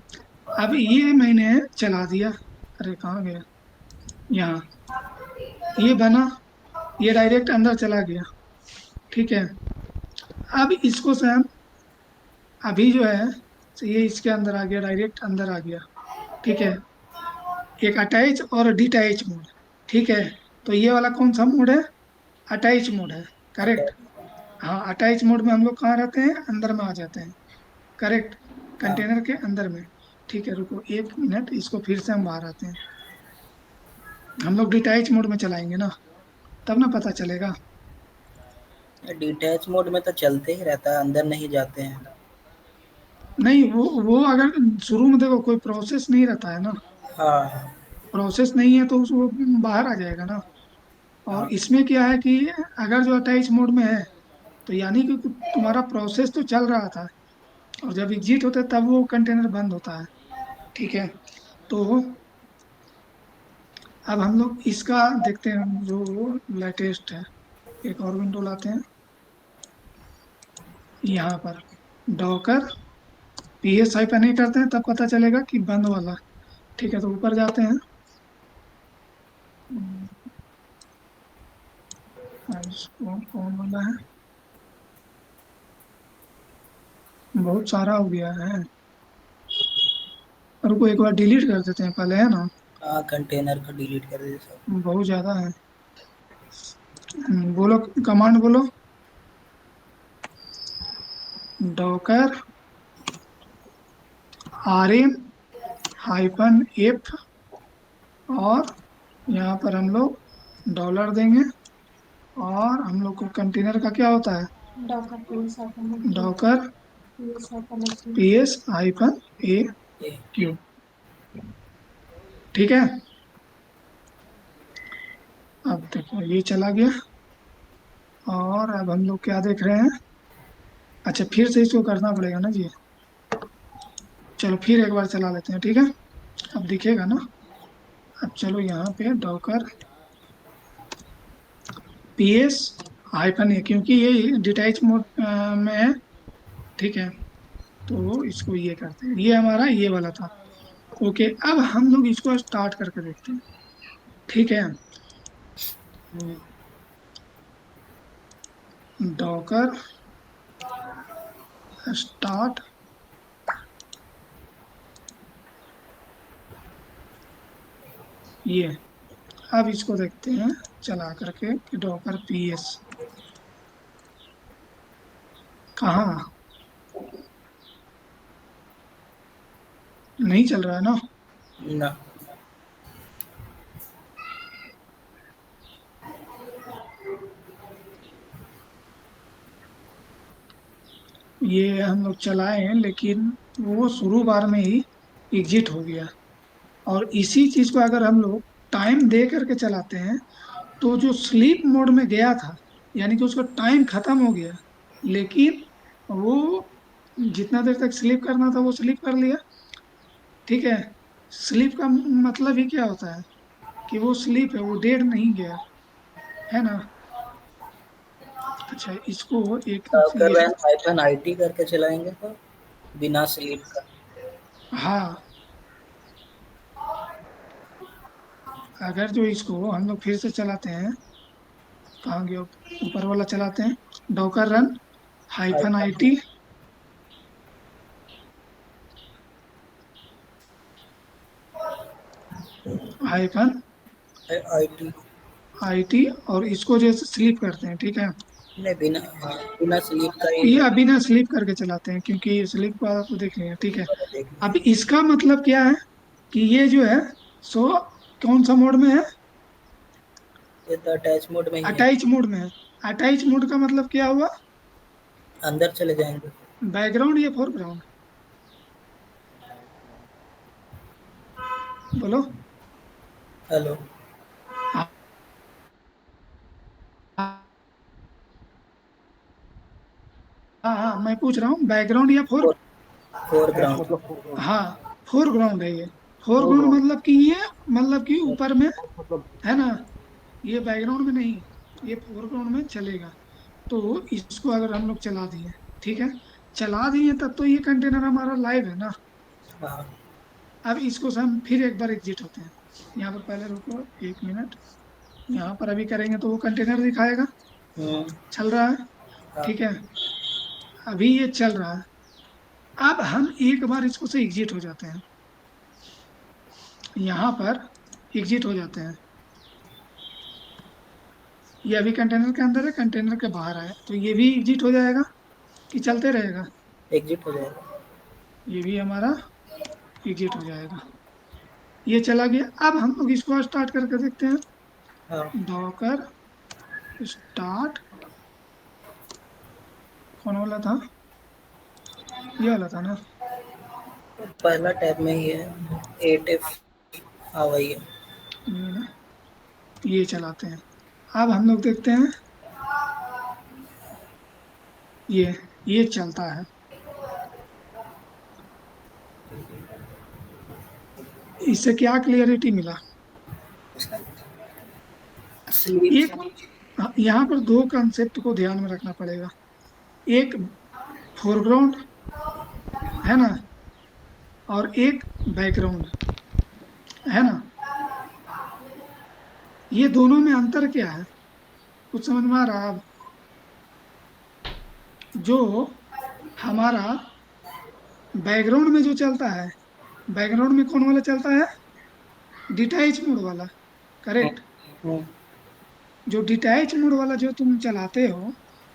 अब ये मैंने चला दिया, अरे कहाँ गया, यहाँ, ये बना, ये डायरेक्ट अंदर चला गया, ठीक है। अब इसको से हम अभी जो है, तो ये इसके अंदर आ गया, डायरेक्ट अंदर आ गया, ठीक है। एक अटैच और डिटैच मोड, ठीक है। तो ये वाला कौन सा मोड है? अटैच मोड है, करेक्ट। अटैच। हाँ अटैच मोड में हम लोग कहाँ रहते हैं, अंदर में आ जाते हैं, करेक्ट, हाँ कंटेनर के अंदर में। ठीक है, रुको 1 मिनट, इसको फिर से हम बाहर आते हैं, हम लोग डिटैच मोड में चलाएंगे ना, तब ना पता चलेगा। डिटैच मोड में तो चलते ही रहता है, अंदर नहीं जाते हैं। नहीं वो अगर शुरू में देखो कोई प्रोसेस नहीं रहता है ना, हाँ प्रोसेस नहीं है तो वो बाहर आ जाएगा ना। और हाँ इसमें क्या है कि अगर जो अटैच मोड में है, तो यानी कि तुम्हारा प्रोसेस तो चल रहा था, और जब एग्जिट होता है तब वो कंटेनर बंद होता है, ठीक है। तो अब हम लोग इसका देखते हैं जो लेटेस्ट है, एक और विंडो लाते हैं, यहाँ पर डॉकर PS हाइफन नहीं करते हैं, तब पता चलेगा कि बंद वाला, ठीक है। तो ऊपर जाते हैं, इसको कौन वाला है, बहुत सारा हो गया है, रुको एक बार डिलीट कर देते हैं पहले, है ना, हाँ, कंटेनर को डिलीट कर दीजिए सब। बहुत ज्यादा है। बोलो, कमांड बोलो, डॉकर RM -F, और यहाँ पर हम लोग डॉलर देंगे, और हम लोग को कंटेनर का क्या होता है, डॉकर PS-AQ, ये ठीक है। अब देखो ये चला गया, और अब हम लोग क्या देख रहे हैं, अच्छा फिर से इसको करना पड़ेगा ना जी, चलो फिर एक बार चला लेते हैं, ठीक है, अब दिखेगा ना। अब चलो यहाँ पे डॉकर PS-A, क्योंकि ये डिटैच मोड में है, ठीक है। तो इसको ये करते हैं, ये हमारा ये वाला था, ओके। अब हम लोग इसको स्टार्ट करके देखते हैं, ठीक है। Docker start. ये अब इसको देखते हैं चला करके कि डॉकर पीएस कहाँ, नहीं चल रहा है ना। ना। ये हम लोग चलाए हैं लेकिन वो शुरू बार में ही एग्जिट हो गया। और इसी चीज को अगर हम लोग टाइम दे करके चलाते हैं तो जो स्लीप मोड में गया था, यानी कि उसका टाइम खत्म हो गया, लेकिन वो जितना देर तक स्लीप करना था वो स्लीप कर लिया। ठीक है, स्लीप का मतलब ही क्या होता है कि वो स्लीप है, वो डेड नहीं गया, है ना। अच्छा, इसको एक अगर ये, रैन हाइफन आईटी करके चलाएंगे तो बिना स्लीप का। हाँ, अगर जो इसको हम लोग फिर से चलाते हैं, कहाँ गया, ऊपर वाला चलाते हैं, Docker run hyphen hyphen IT hyphen IT. IT, और इसको जैसे स्लीप करते हैं, ठीक है। नहीं, बिना, हाँ, बिना स्लीप का ही ये अभी ना स्लीप करके चलाते हैं क्योंकि स्लीप का आपको देख लिया, ठीक है। देखना। अब इसका मतलब क्या है कि ये जो है सो कौन सा मोड में है, ये तो अटैच मोड में ही है। अटैच मोड में है। अटैच मोड का मतलब क्या हुआ, अंदर चले जाएंगे। बैकग्राउंड या फोरग्राउंड, बोलो। हेलो। हाँ, हाँ, हाँ, मैं पूछ रहा हूँ बैकग्राउंड या फोर, फोरग्राउंड। हाँ, फोरग्राउंड है ये। फोरग्राउंड मतलब कि ये, मतलब कि ऊपर में, है ना। ये बैकग्राउंड में नहीं, ये फोरग्राउंड में चलेगा। तो इसको अगर हम लोग चला दिए, ठीक है, चला दिए तब तो ये कंटेनर हमारा लाइव है ना। हाँ। अब इसको से हम फिर एक बार एग्जिट होते हैं। यहाँ पर पहले रुको 1 मिनट, यहाँ पर अभी करेंगे तो वो कंटेनर दिखाएगा, हम्म। चल रहा है, हाँ। ठीक है। अभी ये चल रहा है। अब हम एक बार इसको से एग्जिट हो जाते हैं, यहाँ पर एग्जिट हो जाते हैं। ये अभी कंटेनर के अंदर है, कंटेनर के बाहर आया तो ये भी एग्जिट हो जाएगा कि चलते रहेगा। एग्जिट हो जाएगा। ये भी हमारा एग्जिट हो जाएगा। ये चला गया। अब हम लोग इसको स्टार्ट करके देखते हैं, हाँ। डॉकर स्टार्ट, कौन वाला था, ये वाला था ना। पहला टैब में ही है, 8F। हाँ, वही है। ये ना, ये चलाते हैं। अब हम लोग देखते हैं, ये चलता है। इससे क्या क्लियरिटी मिला, स्लीप। एक, यहाँ पर दो कंसेप्ट को ध्यान में रखना पड़ेगा। एक फोरग्राउंड, है ना, और एक बैकग्राउंड, है ना। ये दोनों में अंतर क्या है, कुछ समझ में आ रहा है अब? जो हमारा बैकग्राउंड में जो चलता है, बैकग्राउंड में कौन वाला चलता है, डिटैच मोड वाला, करेक्ट। हम्म। जो डिटैच मोड वाला जो तुम चलाते हो,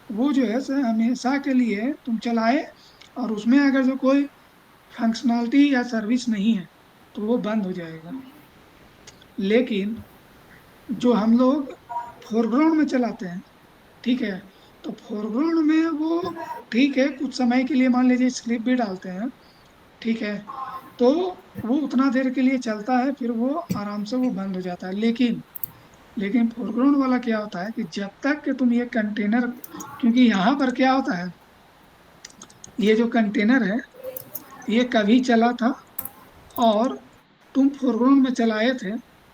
वो जो है सर हमेशा के लिए तुम चलाए, और उसमें अगर जो कोई फंक्शनैलिटी या सर्विस नहीं है तो वो बंद हो जाएगा। लेकिन जो हम लोग फोरग्राउंड में चलाते हैं, ठीक है, तो फोरग्राउंड में वो ठीक है, कुछ समय के लिए मान लीजिए स्लिप भी डालते हैं, ठीक है, तो वो उतना देर के लिए चलता है, फिर वो आराम से वो बंद हो जाता है। लेकिन फोरग्राउंड वाला क्या होता है कि जब तक कि तुम ये कंटेनर, क्योंकि यहाँ पर क्या होता है, ये जो कंटेनर है ये कभी चला था और तुम फोरग्राउंड में चलाए थे,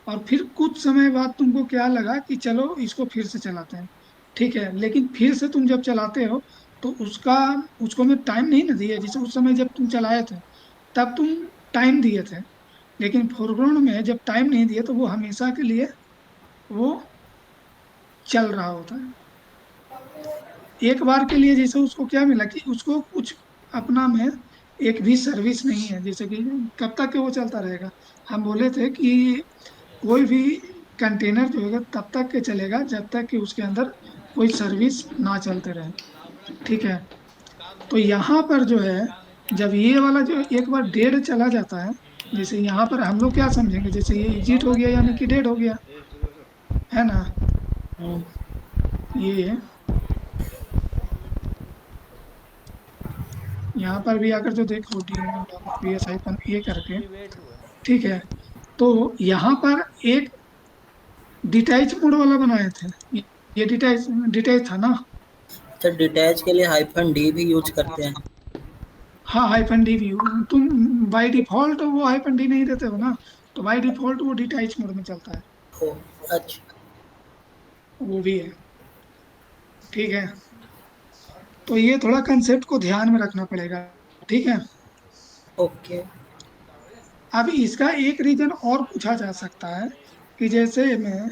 और फिर कुछ समय बाद तुमको क्या लगा कि चलो इसको फिर से चलाते हैं, ठीक है, लेकिन फिर से तुम जब चलाते हो तो उसका, उसको मैं टाइम नहीं ना दिया, जैसे उस समय जब तुम चलाए थे तब तुम टाइम दिए थे। लेकिन फोरग्राउंड में जब टाइम नहीं दिए तो वो हमेशा के लिए वो चल रहा होता है। एक बार के लिए जैसे उसको क्या मिला कि उसको कुछ अपना में एक भी सर्विस नहीं है, जैसे कि कब तक के वो चलता रहेगा। हम बोले थे कि कोई भी कंटेनर जो है तब तक के चलेगा जब तक कि उसके अंदर कोई सर्विस ना चलते रहे। ठीक है। तो यहाँ पर जो है, जब ये वाला जो एक बार डेड चला जाता है, जैसे यहाँ पर हम लोग क्या समझेंगे, जैसे ये एग्जिट हो गया यानी कि डेड हो गया, है ना। हम्म, ये यहाँ पर भी आकर जो देखो DNS-PS-A करके, ठीक है। तो यहाँ पर एक डिटैच मोड वाला बनाए थे, ये डिटैच डिटैच था ना। तो डिटैच के लिए -D भी यूज करते हैं। हाँ, -D भी तुम बाय डिफॉल्ट वो -D नहीं देते हो ना, तो बाय डिफॉल्ट वो डिटैच मोड में चलता है। ओ, अच्छा। वो भी है। ठीक है। तो ये थोड़ा कंसेप्ट को ध्यान में रखना पड़ेगा। ठीक है। ओके। अब इसका एक रीजन और पूछा जा सकता है कि जैसे में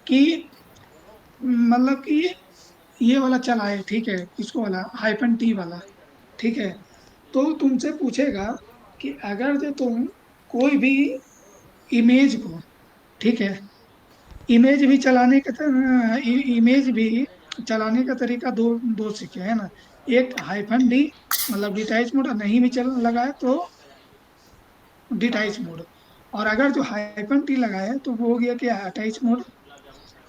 कि मतलब कि ये वाला चला है, ठीक है, इसको वाला -T वाला, ठीक है। तो तुमसे पूछेगा कि अगर जो तुम कोई भी इमेज को, ठीक है, इमेज भी चलाने का इमेज भी चलाने का तरीका दो दो सीखे है ना। एक -D मतलब डिटैच मोड, नहीं भी चल लगा है तो डिटैच मोड। और अगर जो -T लगा है तो वो हो गया कि अटैच मोड।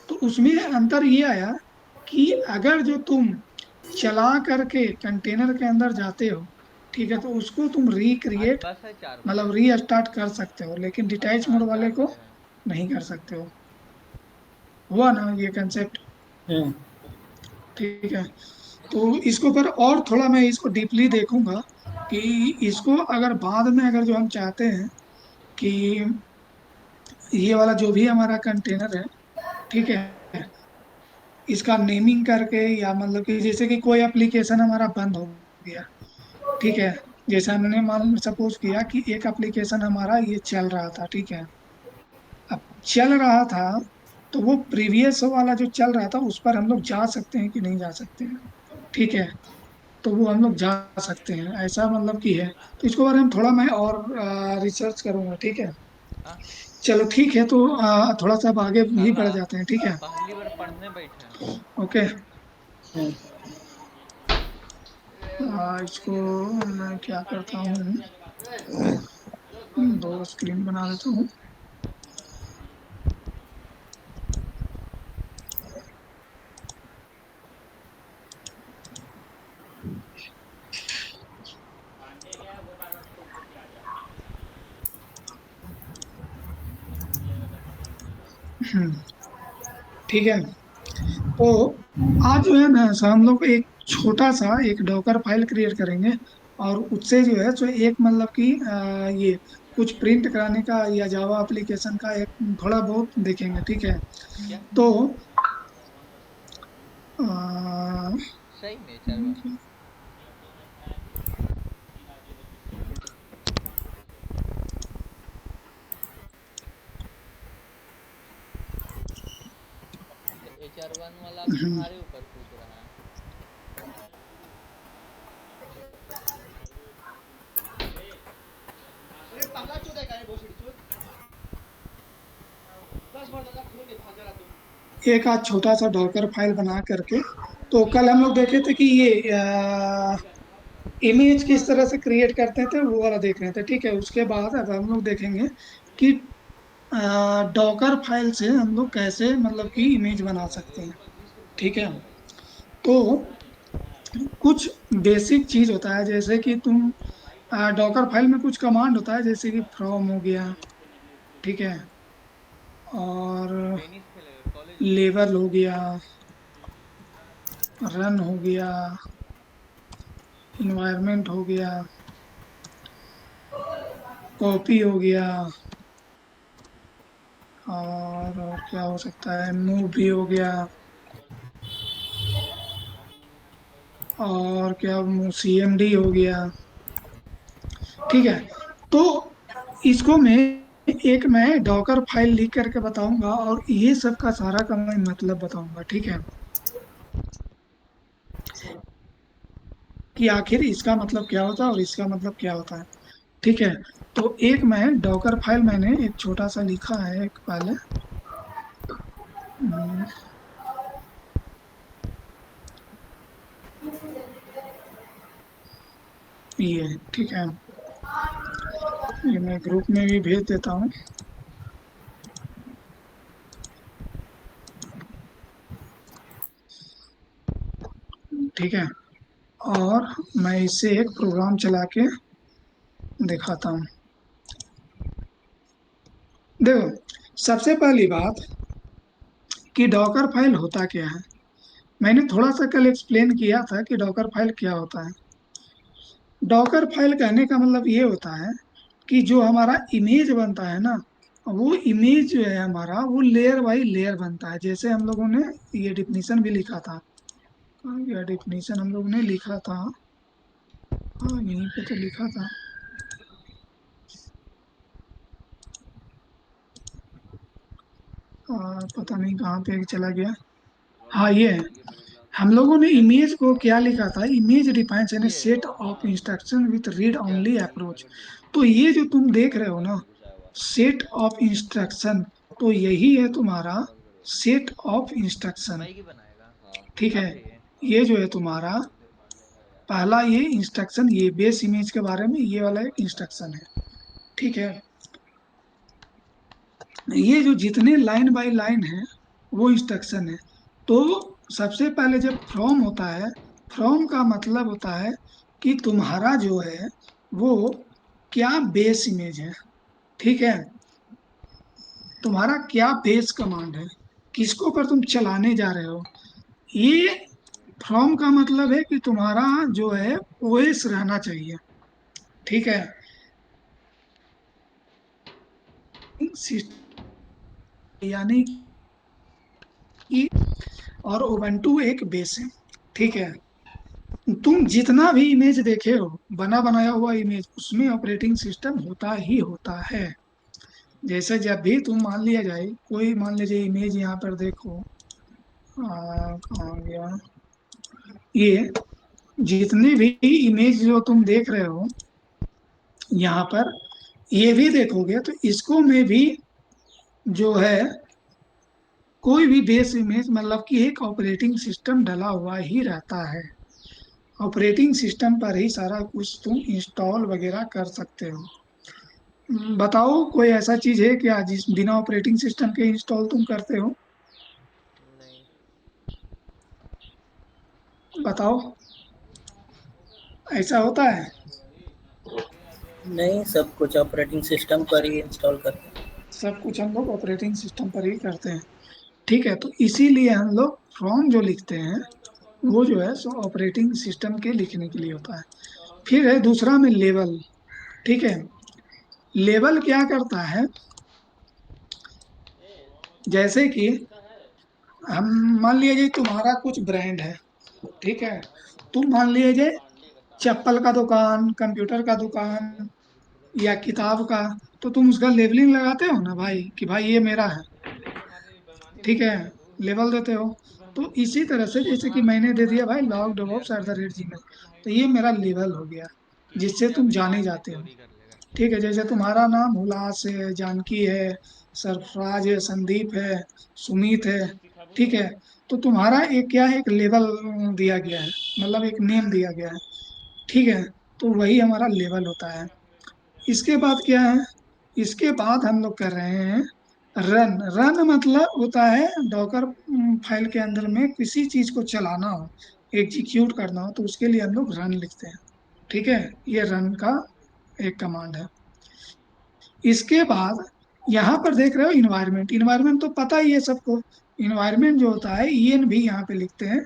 तो उसमें अंतर ये आया कि अगर जो तुम चला करके कंटेनर के अंदर जाते हो, ठीक है, तो उसको तुम आज रिक्रिएट बस है 4 बजे। मतलब रीस्टार्ट कर सकते हो, लेकिन डिटैच हाँ मोड वाले 4 को बजे है। नहीं कर सकते हो। हुआ ना ये कंसेप्ट। हम्म। ठीक है। तो इसको पर और थोड़ा मैं इसको डीपली देखूंगा कि इसको अगर बाद में अगर जो हम चाहते हैं कि ये वाला जो भी हमारा कंटेनर है, ठीक है, इसका नेमिंग करके या मतलब कि जैसे कि कोई एप्लीकेशन हमारा बंद हो गया, ठीक है, जैसे हमने मान सपोज किया कि एक एप्लीकेशन हमारा ये चल रहा था, ठीक है, अब चल रहा था, तो वो प्रीवियस वाला जो चल रहा था उस पर हम लोग जा सकते हैं कि नहीं जा सकते हैं। ठीक है। तो वो हम लोग जा सकते हैं, ऐसा मतलब कि है। तो इसके बारे में थोड़ा मैं और रिसर्च करूंगा। ठीक है। हाँ चलो ठीक है, तो थोड़ा सा अब आगे भी साला बढ़ जाते हैं। ठीक है। पहली बार पढ़ने बैठे हैं। ओके। हम्म। इसको मैं क्या करता हूँ, दो स्क्रीन बना देता हूँ। हम्म, ठीक है। तो आज जो है ना सर, हम लोग एक छोटा सा एक डॉकर फाइल क्रिएट करेंगे, और उससे जो है सो एक मतलब कि ये कुछ प्रिंट कराने का या जावा एप्लीकेशन का एक थोड़ा बहुत देखेंगे। ठीक है। क्या तो अ, सही में 4 बजे? HR1 वाला अब हम्म, तुम्हारे ऊपर कूद रहा है। एक आज छोटा सा डॉकर फाइल बना करके, तो कल हम लोग देखे थे कि ये इमेज किस तरह से क्रिएट करते थे, वो वाला देख रहे थे। ठीक है। उसके बाद अब हम लोग देखेंगे कि डॉकर फाइल से हम लोग कैसे मतलब कि इमेज बना सकते हैं। ठीक है। तो कुछ बेसिक चीज होता है, जैसे कि तुम डॉकर फाइल में कुछ कमांड होता है, जैसे कि फ्रॉम हो गया, ठीक है, और टेनिस खेलेगा कॉलेज में। लेवल हो गया, रन हो गया, इन्वायरमेंट हो गया, कॉपी हो गया, और क्या हो सकता है, मूव भी हो गया, और क्या CMD हो गया। ठीक है। तो इसको मैं डॉकर फाइल लिख करके बताऊंगा, और ये सब का सारा का मैं मतलब बताऊंगा। ठीक है। कि आखिर इसका मतलब क्या होता है और इसका मतलब क्या होता है। ठीक है, तो एक मैं डॉकर फाइल मैंने एक छोटा सा लिखा है एक पहले। हम्म, ये ठीक है, ये मैं ग्रुप में भी भेज देता हूँ। ठीक है, और मैं इससे एक प्रोग्राम चला के दिखाता हूँ। देखो, सबसे पहली बात कि डॉकर फाइल होता क्या है। मैंने थोड़ा सा कल एक्सप्लेन किया था कि डॉकर फाइल क्या होता है। डॉकर फाइल कहने का मतलब ये होता है कि जो हमारा इमेज बनता है ना, वो इमेज जो है हमारा वो लेयर बाई लेयर बनता है। जैसे हम लोगों ने ये डिफिनीशन भी लिखा था, ये डिफिनीशन हम लोगों ने लिखा था, हाँ यहीं पे तो लिखा था। पता नहीं कहाँ पे चला गया। हाँ ये है, हम लोगों ने इमेज को क्या लिखा था, image defines N set of instruction with read only approach. तो ये जो तुम देख रहे हो ना, सेट ऑफ इंस्ट्रक्शन, तो यही है तुम्हारा सेट ऑफ इंस्ट्रक्शन। मैगी बनाएगा। ठीक है, कब है ये? ये जो है तुम्हारा पहला ये इंस्ट्रक्शन, ये बेस इमेज के बारे में ये वाला एक इंस्ट्रक्शन है। ठीक है, ये जो जितने लाइन बाय लाइन है वो इंस्ट्रक्शन है। तो सबसे पहले जब फ्रॉम होता है, फ्रॉम का मतलब होता है कि तुम्हारा जो है वो क्या बेस इमेज है। ठीक है, तुम्हारा क्या बेस कमांड है, किसको पर तुम चलाने जा रहे हो। ये फ्रॉम का मतलब है कि तुम्हारा जो है ओएस रहना चाहिए। ठीक है, यानी कि, और उबंटू एक बेस है। ठीक है, तुम जितना भी इमेज देखे हो, बना बनाया हुआ इमेज, उसमें ऑपरेटिंग सिस्टम होता ही होता है। जैसे जब भी तुम मान लिया जाए, कोई मान लीजिए इमेज यहाँ पर देखो, कहाँ गया, ये जितने भी इमेज जो तुम देख रहे हो यहाँ पर, ये भी देखोगे तो इसको में भी जो है कोई भी बेस इमेज मतलब कि एक ऑपरेटिंग सिस्टम डला हुआ ही रहता है। ऑपरेटिंग सिस्टम पर ही सारा कुछ तुम इंस्टॉल वगैरह कर सकते हो। बताओ कोई ऐसा चीज है क्या जिस बिना ऑपरेटिंग सिस्टम के इंस्टॉल तुम करते हो। नहीं। बताओ, ऐसा होता है। नहीं, सब कुछ ऑपरेटिंग सिस्टम पर ही इंस्टॉल करते हैं। सब कुछ हम लोग ऑपरेटिंग सिस्टम पर ही करते हैं। ठीक है, तो इसीलिए हम लोग फ्रॉम जो लिखते हैं वो जो है सो ऑपरेटिंग सिस्टम के लिखने के लिए होता है। फिर है दूसरा में लेवल। ठीक है, लेवल क्या करता है, जैसे कि हम मान लीजिए तुम्हारा कुछ ब्रांड है। ठीक है, तुम मान लीजिए चप्पल का दुकान, कंप्यूटर का दुकान या किताब का, तो तुम उसका लेबलिंग लगाते हो ना भाई कि भाई ये मेरा है। ठीक है, लेबल देते हो। तो इसी तरह से जैसे कि मैंने दे दिया भाई log DevOps eight the rate Gmail, तो ये मेरा लेबल हो गया जिससे ये तुम अभी जाने बाद में जाते हो। चोरी कर लेगा। ठीक है, जैसे तुम्हारा नाम हुलास है, जानकी है, सरफराज है, संदीप है, सुमित है। ठीक है, तो तुम्हारा एक क्या है, एक लेबल दिया गया है, मतलब एक नेम दिया गया है। ठीक है, तो वही हमारा लेबल होता है। इसके बाद क्या है, इसके बाद हम लोग कर रहे हैं रन। रन मतलब होता है डॉकर फाइल के अंदर में किसी चीज को चलाना हो, एग्जीक्यूट करना हो, तो उसके लिए हम लोग रन लिखते हैं। ठीक है, ये रन का एक कमांड है। इसके बाद यहाँ पर देख रहे हो इन्वायरमेंट। इन्वायरमेंट तो पता ही है सबको, इन्वायरमेंट जो होता है ईएन भी यहाँ पे लिखते हैं,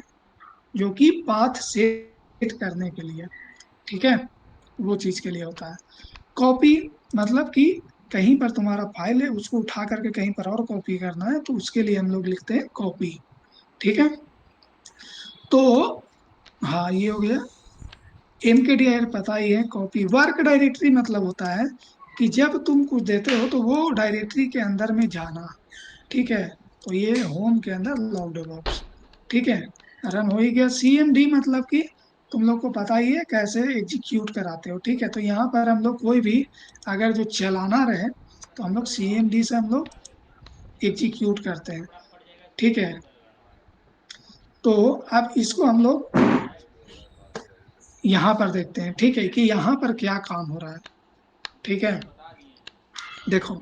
जो कि पाथ सेट करने के लिए। ठीक है, वो चीज के लिए होता है। कॉपी मतलब कि कहीं पर तुम्हारा फाइल है उसको उठा करके कहीं पर और कॉपी करना है, तो उसके लिए हम लोग लिखते हैं कॉपी। ठीक है, तो हाँ ये हो गया। एमकेडीआर पता ही है। कॉपी वर्क डायरेक्टरी मतलब होता है कि जब तुम कुछ देते हो तो वो डायरेक्टरी के अंदर में जाना। ठीक है, तो ये होम के अंदर लॉग डेवऑप्स। ठीक है, रन हो ही गया। सीएमडी मतलब कि तुम लोग को पता ही है कैसे एग्जीक्यूट कराते हो, ठीक है। तो यहाँ पर हम लोग कोई भी अगर जो चलाना रहे तो हम लोग CMD से हम लोग एग्जीक्यूट करते हैं, ठीक है। तो अब इसको हम लोग यहाँ पर देखते हैं, ठीक है, कि यहाँ पर क्या काम हो रहा है, ठीक है। देखो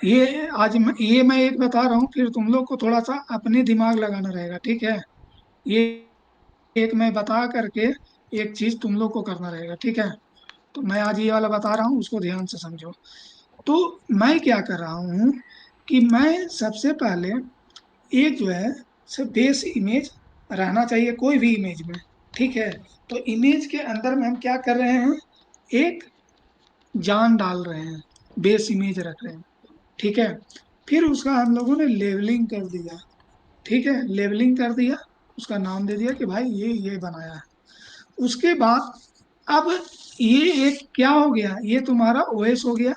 ये मैं एक बता रहा हूँ, फिर तुम लोग को थोड़ा सा अपने दिमाग लगाना रहेगा, ठीक है। ये एक मैं बता करके एक चीज तुम लोग को करना रहेगा, ठीक है। तो मैं आज ये वाला बता रहा हूँ, उसको ध्यान से समझो। तो मैं क्या कर रहा हूँ कि मैं सबसे पहले एक जो है से बेस इमेज रहना चाहिए कोई भी इमेज में, ठीक है। तो इमेज के अंदर में हम क्या कर रहे हैं, एक जान डाल रहे हैं, बेस इमेज रख रहे हैं, ठीक है। फिर उसका हम लोगों ने लेवलिंग कर दिया, ठीक है, लेवलिंग कर दिया, उसका नाम दे दिया कि भाई ये बनाया है। उसके बाद अब ये एक क्या हो गया, ये तुम्हारा ओएस हो गया।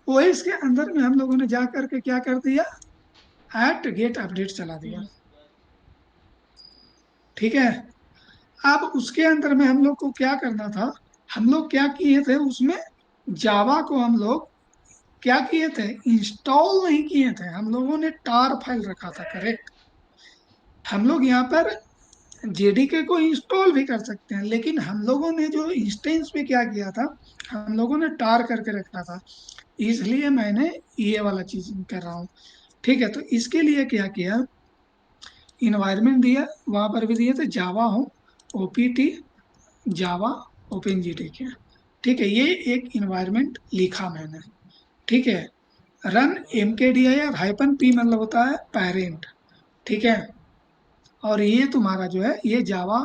ओएस के अंदर में हम लोगों ने जा करके क्या कर दिया, गेट अपडेट चला दिया, ठीक है। अब उसके अंदर में हम लोग को क्या करना था, हम लोग क्या किए थे उसमें, जावा को हम लोग क्या किए थे, इंस्टॉल नहीं किए थे, हम लोगों ने टार फाइल रखा था, करेक्ट। हम लोग यहाँ पर जेडीके को इंस्टॉल भी कर सकते हैं, लेकिन हम लोगों ने जो इंस्टेंस पे क्या किया था, हम लोगों ने टार करके रखा था, इसलिए मैंने ये वाला चीज कर रहा हूँ, ठीक है। तो इसके लिए क्या किया, इन्वायरमेंट दिया, वहां पर भी दिए थे जावा हो ओपीटी जावा ओपन जीडीके, ठीक है। ये एक इन्वायरमेंट लिखा मैंने, ठीक है। रन mkdir हाइपन p मतलब होता है पेरेंट, ठीक है। और ये तुम्हारा जो है ये जावा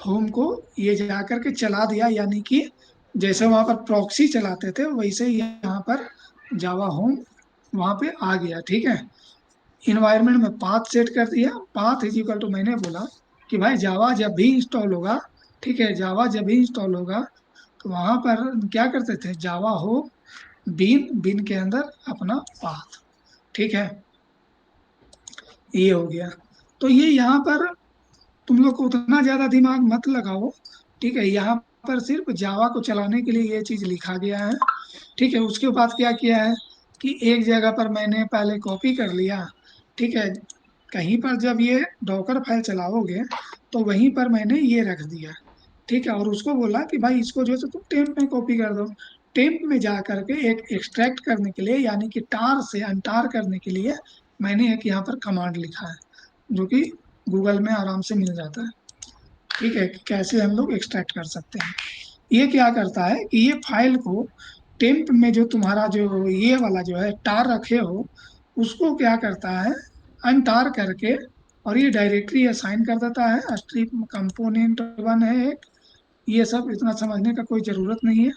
होम को ये जा करके चला दिया, यानी कि जैसे वहां पर प्रॉक्सी चलाते थे वैसे ही यहाँ पर जावा होम वहां पे आ गया, ठीक है। इन्वायरमेंट में पाथ सेट कर दिया, पाथ इज इक्वल टू मैंने बोला कि भाई जावा जब भी इंस्टॉल होगा, ठीक है, जावा जब भी इंस्टॉल होगा तो वहां पर क्या करते थे, जावा हो बिन बिन के अंदर अपना पाथ, ठीक है। ये हो गया। तो ये यहाँ पर तुम लोग को उतना ज्यादा दिमाग मत लगाओ, ठीक है। यहाँ पर सिर्फ जावा को चलाने के लिए ये चीज लिखा गया है, ठीक है। उसके बाद क्या किया है कि एक जगह पर मैंने पहले कॉपी कर लिया, ठीक है। कहीं पर जब ये डॉकर फाइल चलाओगे तो वहीं पर मैंने ये रख दिया, ठीक है। और उसको बोला कि भाई इसको जो है तुम टेम्प में कॉपी कर दो। टेम्प में जा करके एक एक्सट्रैक्ट करने के लिए, यानी कि टार से अनटार करने के लिए मैंने एक यहाँ पर कमांड लिखा है, जो कि गूगल में आराम से मिल जाता है, ठीक है, कि कैसे हम लोग एक्सट्रैक्ट कर सकते हैं। ये क्या करता है कि ये फाइल को टेम्प में जो तुम्हारा जो ये वाला जो है टार रखे हो उसको क्या करता है, अनटार करके और ये डायरेक्टरी असाइन कर देता है। स्ट्रिप कंपोनेंट वन है एक, ये सब इतना समझने का कोई जरूरत नहीं है,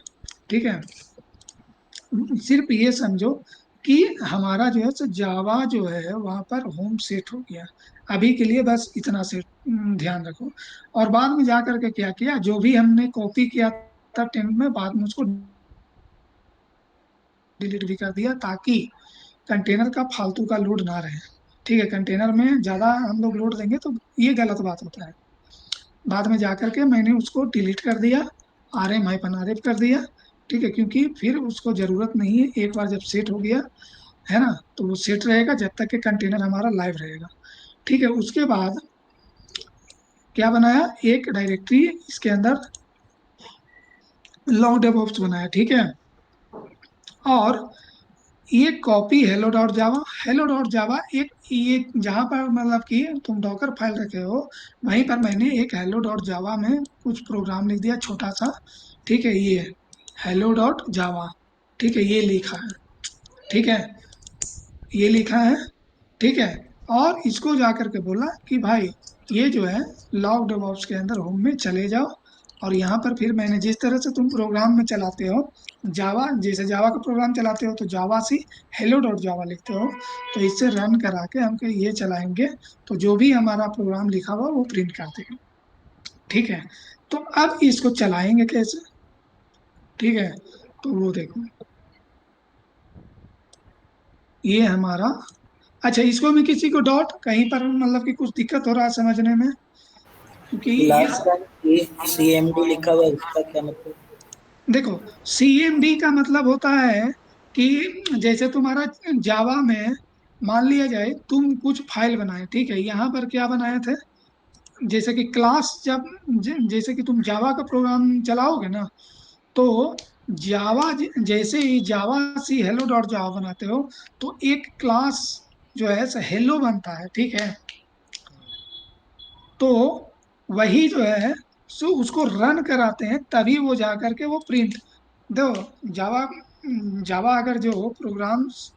ठीक है। सिर्फ ये समझो कि हमारा जो है सो जावा जो है वहां पर होम सेट हो गया, अभी के लिए बस इतना से ध्यान रखो। और बाद में जा करके क्या किया, जो भी हमने कॉपी किया था टेम्प में, बाद में उसको डिलीट भी कर दिया, ताकि कंटेनर का फालतू का लोड ना रहे, ठीक है। कंटेनर में ज्यादा हम लोग लोड देंगे तो ये गलत बात होता है। बाद में जाकर के मैंने उसको डिलीट कर दिया, RM हाइपन RF कर दिया, ठीक है, क्योंकि फिर उसको जरूरत नहीं है। एक बार जब सेट हो गया है ना, तो वो सेट रहेगा जब तक कि कंटेनर हमारा लाइव रहेगा, ठीक है। उसके बाद क्या बनाया, एक डायरेक्टरी इसके अंदर लॉग डेवऑप्स बनाया, ठीक है। और ये कॉपी हेलो डॉट जावा एक ये जहाँ पर मतलब कि तुम डॉकर फाइल रखे हो वहीं पर मैंने एक हेलो डॉट जावा में कुछ प्रोग्राम लिख दिया छोटा सा, ठीक है। ये हेलो डॉट जावा, ठीक है, ये लिखा है, ठीक है, ये लिखा है, ठीक है। और इसको जा करके बोला कि भाई ये जो है लॉग डेवऑप्स के अंदर होम में चले जाओ, और यहाँ पर फिर मैंने जिस तरह से तुम प्रोग्राम में चलाते हो जावा, जैसे जावा का प्रोग्राम चलाते हो तो जावा से हेलो डॉट जावा लिखते हो, तो इससे रन करा के हम ये चलाएंगे तो जो भी हमारा प्रोग्राम लिखा हुआ वो प्रिंट कर देगा, ठीक है। तो अब इसको चलाएंगे कैसे, ठीक है। तो वो देखो ये हमारा, अच्छा इसको भी किसी को डाउट कहीं पर मतलब कि कुछ दिक्कत हो रहा है समझने में, क्योंकि ये लास्ट टाइम CMD लिखा हुआ है उसका क्या मतलब? देखो, CMD का मतलब होता है कि जैसे तुम्हारा जावा में मान लिया जाए तुम कुछ फाइल बनाए, ठीक है, यहाँ पर क्या बनाए थे, जैसे कि क्लास जब जैसे कि तुम जावा का प्रोग्राम चलाओगे ना, तो जावा जैसे ही जावा सी हेलो डॉट जावा बनाते हो, तो एक क्लास जो है हेलो बनता है, ठीक है। तो वही जो है सो उसको रन कराते हैं, तभी वो जा करके वो प्रिंट दो। जावा जावा अगर जो प्रोग्राम्स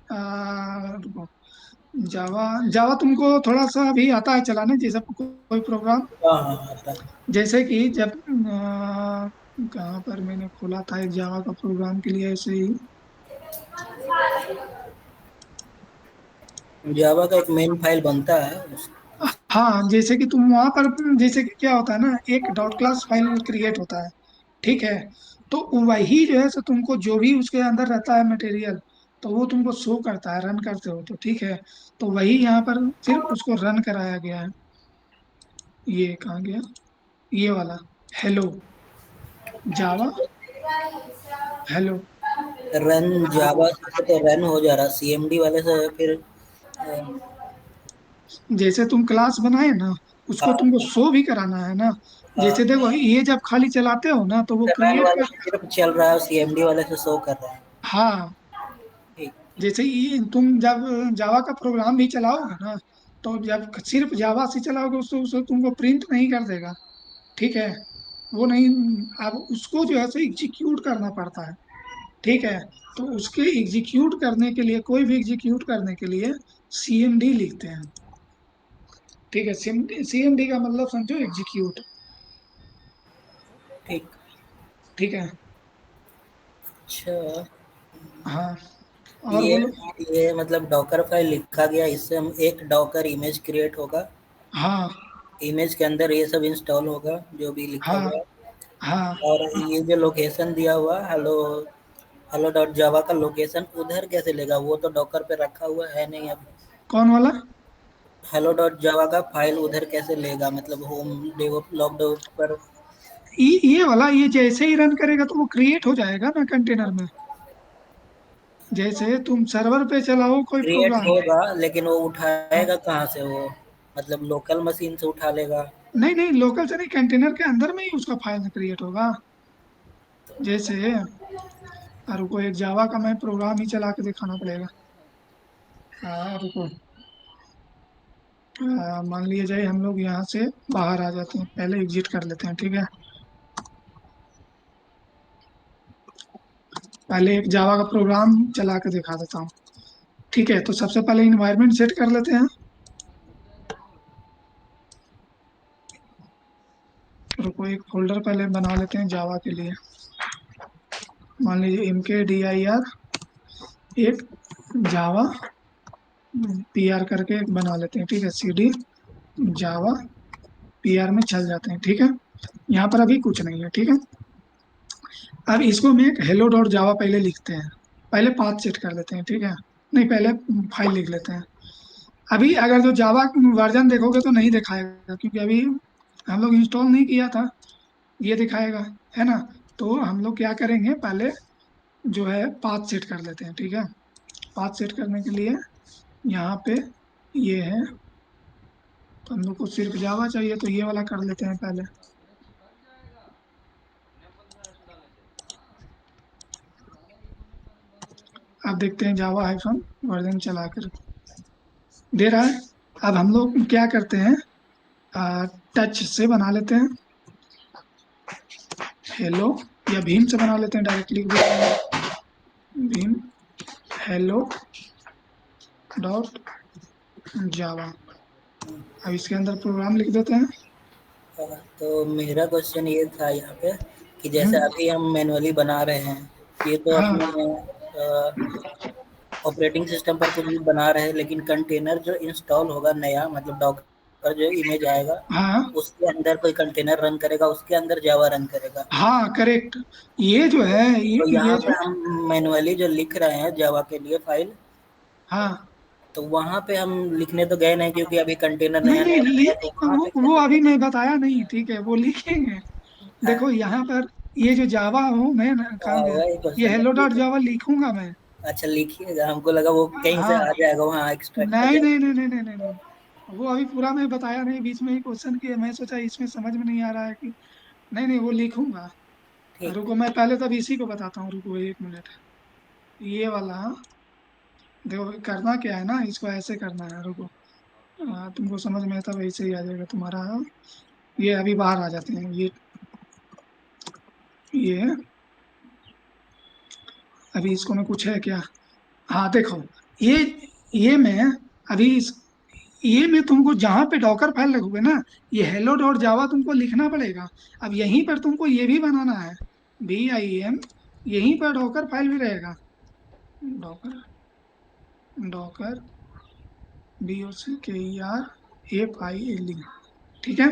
जावा जावा तुमको थोड़ा सा भी आता है चलाने, जैसे कोई प्रोग्राम, हाँ हाँ आता है। जैसे कि जब कहाँ पर मैंने खोला था एक जावा का प्रोग्राम के लिए ऐसे ही। जावा का एक मेन फाइल बनता है हाँ, जैसे कि तुम वहां पर, जैसे कि क्या होता है ना, एक डॉट क्लास फाइल क्रिएट होता है, ठीक है। तो वही जो है सो तुमको जो भी उसके अंदर रहता है मटेरियल, तो वो तुमको शो करता है, रन करते हो तो, ठीक है। तो वही यहाँ पर सिर्फ उसको रन कराया गया है। ये कहाँ गया, ये वाला हेलो जावा हेलो। रन। जावा से तो रन हो जा रहा, CMD वाले से फिर जैसे तुम क्लास बनाए ना, उसको हाँ तुमको शो भी कराना है ना। हाँ, जैसे देखो, ये जब खाली चलाते हो ना, तो वो रन क्रिएट वाले कर, से सिर्फ चल रहा है, CMD वाले से शो कर रहा है। हाँ, ठीक। जैसे ये तुम जब जावा का प्रोग्राम भी चलाओगे ना, तो जब सिर्फ जावा से चलाओगे उसको तुमको प्रिंट नहीं कर देगा, ठीक है। वो नहीं, अब उसको जो है सो एग्जीक्यूट करना पड़ता है, ठीक है। तो उसके एग्जीक्यूट करने के लिए, कोई भी एग्जीक्यूट करने के लिए CMD लिखते हैं, ठीक है। CMD का मतलब समझो एग्जीक्यूट, ठीक। ठीक है। अच्छा, हाँ, और ये बोलो। ये मतलब डॉकर फाइल लिखा गया, इससे हम एक डॉकर इमेज क्रिएट होगा, हाँ इमेज के अंदर ये सब इंस्टॉल होगा जो भी लिखा हाँ हुआ है। हाँ। और ये जो लोकेशन दिया हुआ हेलो हेलो डॉट जावा का लोकेशन उधर कैसे लेगा? वो तो डॉकर पे रखा हुआ है नहीं अब। कौन वाला? हेलो डॉट जावा का फाइल उधर कैसे लेगा, मतलब होम डेवलप लॉग डेवलपर ये वाला, ये जैसे ही रन करेगा तो वो क्रिएट हो जाएगा ना कंटेनर में। जैसे तुम सर्वर पे चलाओ कोई क्रिएट प्रोग्राम, होगा, लेकिन वो हाँ, उठाएगा कहाँ से वो? मतलब लोकल मशीन से उठा लेगा? नहीं नहीं, लोकल से नहीं, कंटेनर के अंदर में ही उसका फाइल क्रिएट होगा। जैसे, रुको, एक जावा का मैं प्रोग्राम ही चला के दिखाना पड़ेगा। रुको, मान लिया जाए हम लोग यहाँ से बाहर आ जाते हैं, पहले एग्जिट कर लेते हैं, ठीक है। पहले एक जावा का प्रोग्राम चला के दिखा देता हूँ, ठीक है। तो सबसे पहले इन्वायरमेंट सेट कर लेते हैं। रुको, एक फोल्डर पहले बना लेते हैं जावा के लिए। मान लीजिए MKDIR एक जावा PR करके एक बना लेते हैं, ठीक है। CD जावा PR में चल जाते हैं, ठीक है। यहाँ पर अभी कुछ नहीं है, ठीक है। अब इसको हम एक हेलो डॉट जावा पहले लिखते हैं, पहले पाथ सेट कर लेते हैं, ठीक है। नहीं, पहले फाइल लिख लेते हैं। अभी अगर जो जावा वर्जन देखोगे तो नहीं दिखाएगा, क्योंकि अभी हम लोग इंस्टॉल नहीं किया था, ये दिखाएगा, है ना। तो हम लोग क्या करेंगे, पहले जो है पाथ सेट कर लेते हैं, ठीक है। पाथ सेट करने के लिए यहाँ पे ये है, तो हम लोग को सिर्फ जावा चाहिए, तो ये वाला कर लेते हैं पहले। अब देखते हैं जावा हाइफन वर्जन चला कर दे रहा है। अब हम लोग क्या करते हैं, टच से बना लेते हैं हेलो, या भीम से बना लेते हैं डायरेक्टली, भीम हेलो डॉट जावा। अब इसके अंदर प्रोग्राम लिख देते हैं। तो मेरा क्वेश्चन ये था यहाँ पे कि जैसे हम्म, अभी हम मैनुअली बना रहे हैं, ये तो हाँ अपने ऑपरेटिंग सिस्टम पर कुछ भी बना रहे हैं, लेकिन कंटेनर जो इंस्टॉल होगा नया, मतलब डॉकर जो इमेज आएगा, हाँ उसके अंदर कोई कंटेनर रन करेगा, उसके अंदर जावा रन करेगा। हाँ, करेक्ट। ये जो है, तो ये यहाँ जो, पे हम मैनुअली जो लिख रहे हैं जावा के लिए फाइल, हाँ, तो वहाँ पे हम लिखने तो गए नहीं, क्योंकि अभी कंटेनर नहीं नया नहीं, नया बना है, तो वहाँ पे वो कैसे? अभी मैं बताया नहीं, ठीक है, वो लिखेंगे। देखो यहाँ पर ये जो जावा हूँ मैं कहाँ गया, वही ये क्वेश्चन हेलो डॉट है। जावा लिखूंगा मैं। अच्छा लिखिएगा, हमको लगा वो कहीं से हाँ, आ जाएगा वहाँ एक्सट्रैक्ट हो नहीं जाएगा। नहीं नहीं नहीं नहीं नहीं नहीं, वो अभी पूरा मैं बताया नहीं, बीच में ही क्वेश्चन किया, मैं सोचा इसमें समझ में नहीं आ रहा है कि, नहीं नहीं वो लिखूंगा। ठीक। रुको मैं पहले तब इसी को बताता हूँ, रुको 1 मिनट। ये वाला देखो करना क्या है ना, इसको ऐसे करना है, रुको। तुमको समझ में तब ऐसे ही आ जाएगा तुम्हारा। ये अभी बाहर आ जाते हैं ये अभी इसको में कुछ है क्या। हाँ देखो, ये ये मैं अभी ये मैं तुमको जहां पे डॉकर फाइल रखोगे ना, ये हेलो डॉट जावा तुमको लिखना पड़ेगा। अब यहीं पर तुमको ये भी बनाना है, VIM, यहीं पर डॉकर फाइल भी रहेगा, डॉकर, डॉकर BOCKER FILE, ठीक है,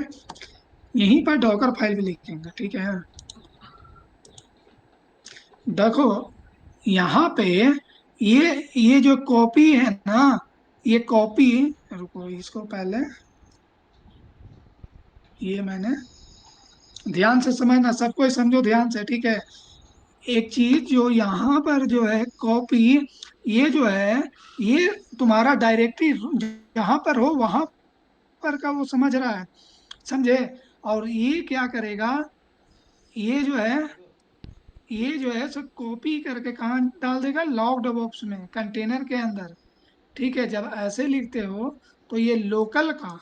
यहीं पर डॉकर फाइल भी लिखेंगे, ठीक है। देखो यहाँ पे ये जो कॉपी है ना, ये कॉपी, रुको इसको पहले, ये मैंने, ध्यान से समझना, सबको ही समझो ध्यान से, ठीक है। एक चीज जो यहाँ पर जो है कॉपी, ये जो है, ये तुम्हारा डायरेक्टरी जहां पर हो वहां पर का वो समझ रहा है, समझे। और ये क्या करेगा, ये जो है, ये जो है सब कॉपी करके कहाँ डाल देगा, लॉक्ड बॉक्स में, कंटेनर के अंदर, ठीक है। जब ऐसे लिखते हो तो ये लोकल का,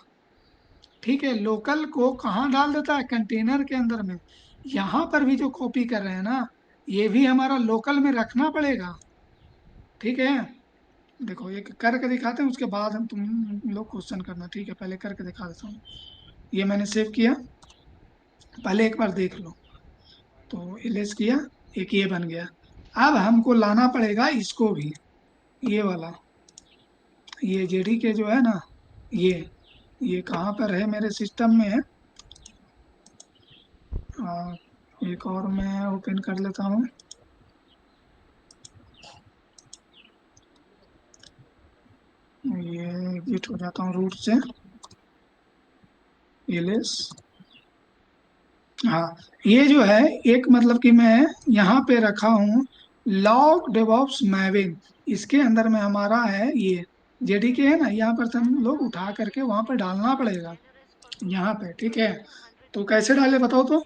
ठीक है, लोकल को कहाँ डाल देता है, कंटेनर के अंदर में। यहाँ पर भी जो कॉपी कर रहे हैं ना, ये भी हमारा लोकल में रखना पड़ेगा, ठीक है। देखो ये करके दिखाते हैं, उसके बाद हम तुम लोग क्वेश्चन करना, ठीक है, पहले करके दिखा देता हूँ। ये मैंने सेव किया, पहले एक बार देख लो। तो एलएस किया, एक ये बन गया। अब हमको लाना पड़ेगा इसको भी, ये वाला, ये जेडी के जो है ना, ये कहाँ पर है मेरे सिस्टम में है। आ, एक और मैं ओपन कर लेता हूँ, ये एग्जिट हो जाता हूँ रूट से, एलएस, हाँ। ये जो है एक मतलब कि मैं यहाँ पे रखा हूँ लॉग डेवॉप्स मैविन, इसके अंदर में हमारा है ये जेडीके है ना, यहाँ पर हम लोग उठा करके वहां पर डालना पड़ेगा, यहाँ पे, ठीक है। तो कैसे डाले बताओ तो,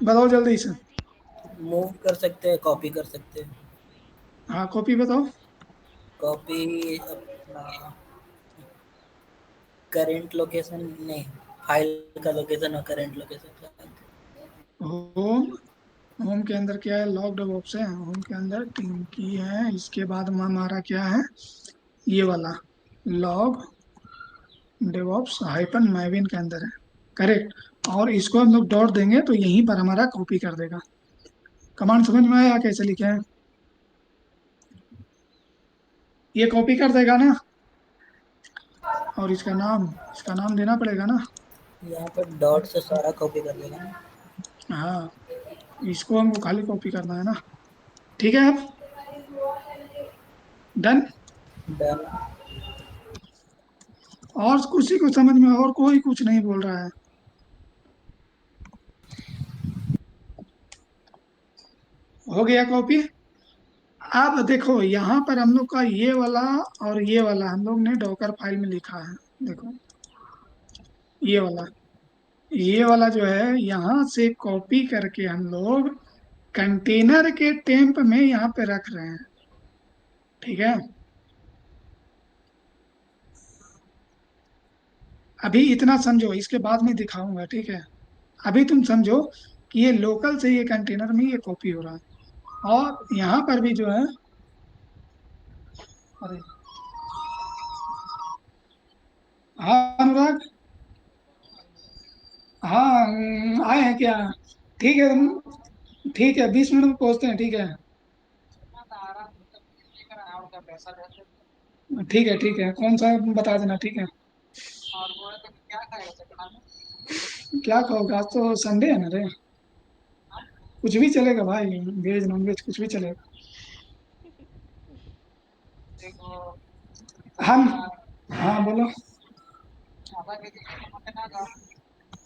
बताओ जल्दी से। मूव कर सकते हैं, कॉपी कर सकते हैं। हाँ कॉपी बताओ। कॉपी अपना करंट लोकेशन नहीं, फाइल का लोकेशन और करंट लोकेशन का। होम, होम के अंदर क्या है, लॉग डेवॉप्स है, होम के अंदर टीम की है, इसके बाद में हमारा क्या है, ये वाला लॉग डेवॉप्स हाइपन मैविन के अंदर है, करेक्ट। और इसको हम लोग डॉट देंगे तो यहीं पर हमारा कॉपी कर देगा। कमांड समझ में आया कैसे लिखे हैं, ये कॉपी कर देगा ना। और इसका नाम देना पड़ेगा ना। यहाँ पर डॉट से सारा कॉपी कर लेगा ना। हाँ, इसको हमको खाली कॉपी करना है ना, ठीक है। अब डन। डन। और किसी को समझ में और कोई कुछ नहीं बोल रहा है, हो गया कॉपी। अब देखो यहाँ पर हम लोग का ये वाला और ये वाला हम लोग ने डॉकर फाइल में लिखा है, देखो ये वाला जो है यहाँ से कॉपी करके हम लोग कंटेनर के टेम्प में यहाँ पे रख रहे हैं, ठीक है। अभी इतना समझो, इसके बाद में दिखाऊंगा, ठीक है। अभी तुम समझो कि ये लोकल से ये कंटेनर में ये कॉपी हो रहा है, और यहाँ पर भी जो है, अरे हाँ अनुराग, हाँ आए हैं क्या, ठीक है, ठीक है 20 मिनट में पहुंचते हैं, ठीक है। ठीक है कौन सा बता देना, ठीक है। क्या कहोगे, आज तो संडे है ना रे, कुछ भी चलेगा भाई, वेज नॉन वेज कुछ भी चलेगा। हम, हाँ बोलो।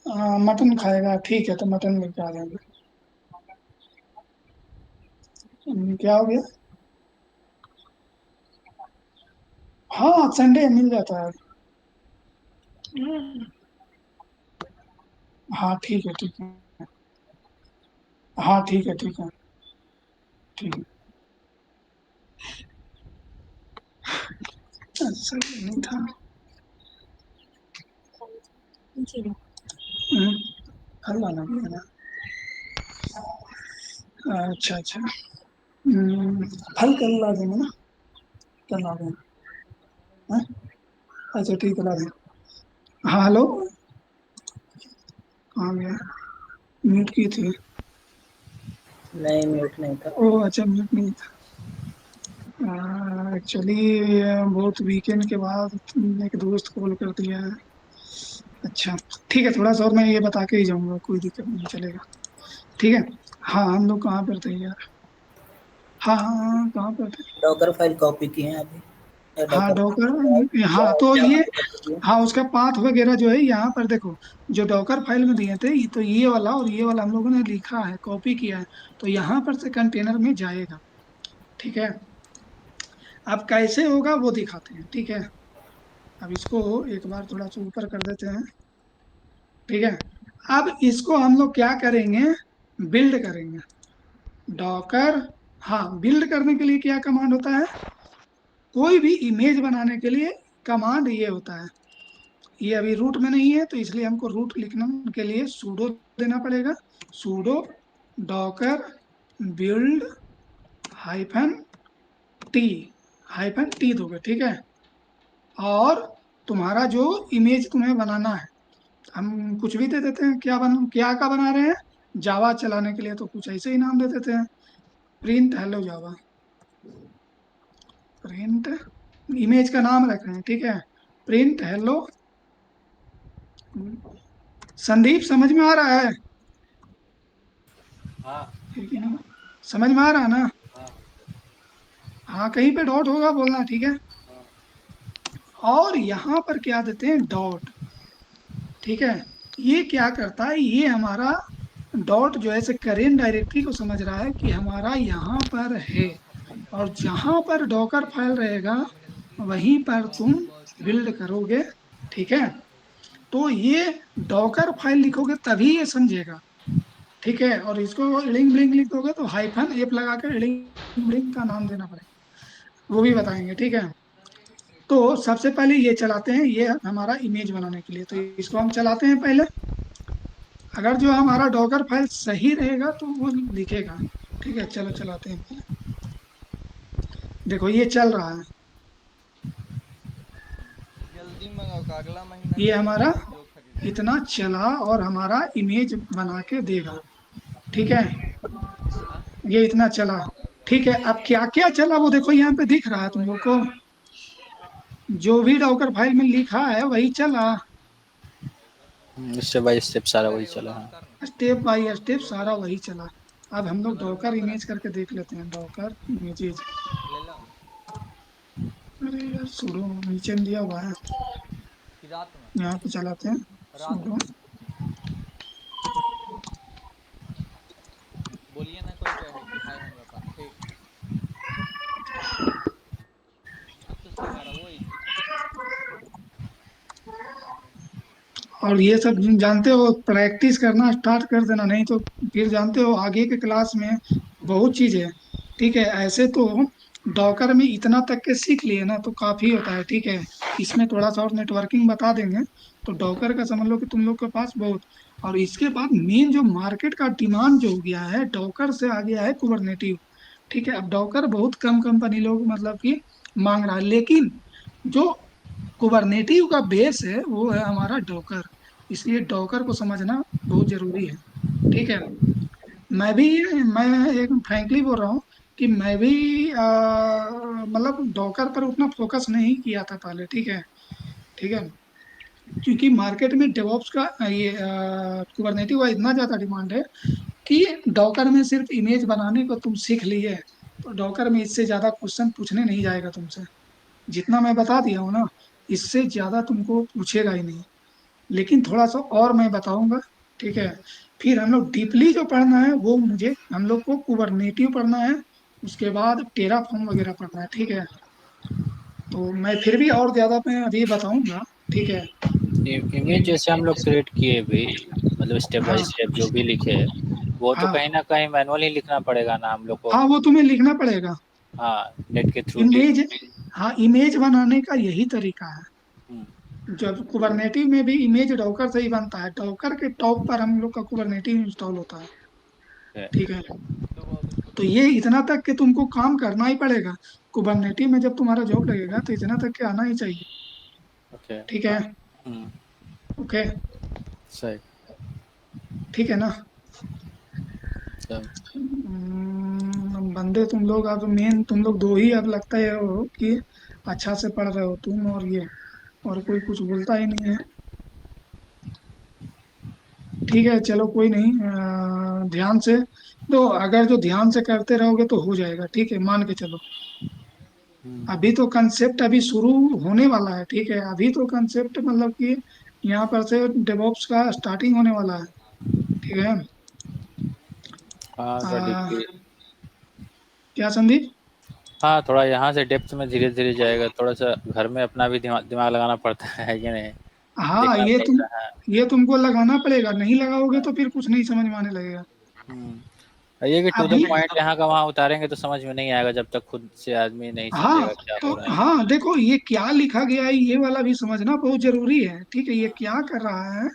मटन खाएगा, ठीक है, तो मटन लेके आ जाएंगे। क्या हो गया? हाँ, संडे मिल जाता है। हाँ ठीक है, ठीक है। हाँ ठीक है, ठीक है, ठीक है। अच्छा, ये नहीं था। हम्म, कल वाला भी है ना? अच्छा अच्छा। फल कल ला देंगे ना? कल ला देंगे। हाँ? अच्छा ठीक है, ला देंगे। हाँ हेलो। कहाँ गया? म्यूट की थी। नहीं, म्यूट नहीं था। ओह अच्छा, म्यूट नहीं था। एक्चुअली बहुत वीकेंड के बाद एक दोस्त कॉल कर दिया है। अच्छा, ठीक है, थोड़ा सा और मैं ये बता के ही जाऊंगा, कोई दिक्कत नहीं, चलेगा। ठीक है। हाँ, हम लोग कहाँ पर थे यार? हाँ हाँ हाँ, कहाँ पर थे? डॉकर फाइल कॉपी किए हैं अभी, या हाँ डॉकर डॉकर, हाँ तो ये, हाँ उसका पाथ वगैरह जो है यहाँ पर देखो, जो डॉकर फाइल में दिए थे, तो ये वाला और ये वाला हम लोगों ने लिखा है, कॉपी किया है, तो यहाँ पर से कंटेनर में जाएगा। ठीक है। अब कैसे होगा वो दिखाते हैं, ठीक है। अब इसको एक बार थोड़ा सा ऊपर कर देते हैं। ठीक है। अब इसको हम लोग क्या करेंगे? बिल्ड करेंगे। डॉकर, हाँ, बिल्ड करने के लिए क्या कमांड होता है? कोई भी इमेज बनाने के लिए कमांड ये होता है। ये अभी रूट में नहीं है, तो इसलिए हमको रूट लिखने के लिए सूडो देना पड़ेगा। Pseudo Docker build hyphen T, hyphen T दोगे, ठीक है। और तुम्हारा जो इमेज तुम्हें बनाना है, हम कुछ भी दे देते हैं, क्या का बना रहे हैं? जावा चलाने के लिए, तो कुछ ऐसे ही नाम दे देते हैं। प्रिंट हेलो जावा, प्रिंट, इमेज का नाम रख रहे हैं, ठीक है। Print hello. संदीप समझ में आ रहा है? हाँ ठीक है ना? समझ में आ रहा है ना? हाँ हाँ, कहीं पे डॉट होगा बोलना, ठीक है। हाँ। और यहाँ पर क्या देते हैं? डॉट। ठीक है। ये क्या करता है? ये हमारा डॉट जो है से करेंट डायरेक्टरी को समझ रहा है कि हमारा यहाँ पर है, और जहाँ पर डॉकर फाइल रहेगा वहीं पर तुम बिल्ड करोगे। ठीक है। तो ये डॉकर फाइल लिखोगे तभी ये समझेगा। ठीक है। और इसको लिंक ब्लिंक लिख दोगे तो हाइफन एप लगा कर लिंक ब्लिंक का नाम देना पड़ेगा, वो भी बताएंगे, ठीक है। तो सबसे पहले ये चलाते हैं, ये हमारा इमेज बनाने के लिए, तो इसको हम चलाते हैं पहले। अगर जो हमारा डॉकर फाइल सही रहेगा तो वो लिखेगा। ठीक है, चलो चलाते हैं पहले। देखो ये चल रहा है, जल्दी मंगाओ का अगला महीना ये खरीद हमारा लो जो खरीदना इतना चला और हमारा इमेज बना के देगा। ठीक है, हाँ? ये इतना चला। ठीक है, अब क्या क्या चला वो देखो यहाँ पे दिख रहा है तुम लोग को। जो भी डॉकर फाइल में लिखा है वही चला, स्टेप बाय स्टेप सारा वही करे वो चला। काम हाँ करना स्टेप बाय स्टेप सारा वही चला। अब हम लोग डॉकर इमेज करके देख लेते हैं, डॉकर इमेजेज। ले लो अरे यार, सुडो नीचे में दिया हुआ है, कि रात में यहाँ पे चलाते हैं। रात सुडो, में बोलिए ना कोई कहे कि है हमारे पास ठीक। अब तो सिंगारा वही थी। और ये सब जानते हो, प्रैक्टिस करना स्टार्ट कर देना, नहीं तो फिर जानते हो आगे के क्लास में बहुत चीज है। ठीक है, ऐसे तो डॉकर में इतना तक के सीख लिए ना तो काफी होता है, ठीक है। इसमें थोड़ा सा और नेटवर्किंग बता देंगे तो डॉकर का समझ लो कि तुम लोग के पास बहुत। और इसके बाद मेन जो मार्केट का डिमांड जो हो गया है, डॉकर से आ गया है कुबरनेटिव। ठीक है, अब डॉकर बहुत कम कंपनी लोग मतलब कि मांग रहा है, लेकिन जो कुबरनेटिव का बेस है वो है हमारा डॉकर। इसलिए डॉकर को समझना बहुत जरूरी है। ठीक है। मैं भी, मैं एक फ्रैंकली बोल रहा हूँ कि मैं भी मतलब डॉकर पर उतना फोकस नहीं किया था पहले, ठीक है। ठीक है, क्योंकि मार्केट में डेवॉप्स का ये कुबरनेटिव का इतना ज्यादा डिमांड है कि डॉकर में सिर्फ इमेज बनाने को तुम सीख लिए, तो डॉकर में इससे ज्यादा क्वेश्चन पूछने नहीं जाएगा तुमसे। जितना मैं बता दिया हूँ ना, इससे ज्यादा तुमको पूछेगा ही नहीं। लेकिन थोड़ा सा और मैं बताऊंगा, ठीक है। फिर हम लोग डीपली जो पढ़ना है वो मुझे हम लोग को कुबरनेटिव पढ़ना है, उसके बाद टेराफॉर्म वगैरह पढ़ना है, ठीक है। तो मैं फिर भी और ज्यादा मैं अभी बताऊंगा, ठीक है। इमेज जैसे हम लोग क्रिएट किए भी, मतलब स्टेप बाय हाँ स्टेप जो भी लिखे, वो तो हाँ कहीं ना कहीं मैनुअली लिखना पड़ेगा ना हम लोग को। हाँ, वो तुम्हें लिखना पड़ेगा। हाँ, नेट के थ्रू इमेज, हाँ, इमेज बनाने का यही तरीका है। हम्म, जब कुबरनेटिव में भी इमेज डॉकर से ही बनता है, डॉकर के टॉप पर हम लोग का कुबरनेटिव इंस्टॉल होता है, है। ठीक है। तो ये इतना तक कि तुमको काम करना ही पड़ेगा। कुबरनेटिव में जब तुम्हारा जॉब लगेगा तो इतना तक के आना ही चाहिए, ओके। ठीक है। हम्म, ओके, सही। ठीक है ना। सब बंदे तुम लोग अब मेन तुम लोग दो ही अब लगता है हो कि अच्छा से पढ़ रहे हो, तुम और ये, और कोई कुछ बोलता ही नहीं है। ठीक है, चलो कोई नहीं, ध्यान से। तो अगर जो ध्यान से करते रहोगे तो हो जाएगा, ठीक है, मान के चलो। अभी तो कंसेप्ट अभी शुरू होने वाला है, ठीक है। अभी तो कंसेप्ट मतलब कि यहाँ पर से डेवॉप्स का स्टार्टिंग होने वाला है, ठीक है। हाँ, थोड़ा आ, डीपली। क्या संदीप? हाँ, थोड़ा यहाँ से डेप्थ में धीरे धीरे जाएगा, थोड़ा सा घर में अपना भी दिमाग दिमाग लगाना पड़ता है कि नहीं, हाँ, देखना पड़ता है। ये तुमको लगाना पड़ेगा, नहीं लगाओगे तो फिर कुछ नहीं समझ में आने लगेगा। ये कि टू द अभी, पॉइंट यहाँ का वहाँ उतारेंगे तो समझ में नहीं आएगा जब तक खुद से आदमी नहीं हाँ, समझेगा क्या तो हो रहा है। हाँ देखो ये क्या लिखा गया है ये वाला भी समझना बहुत जरूरी है, ठीक है। ये क्या कर रहा है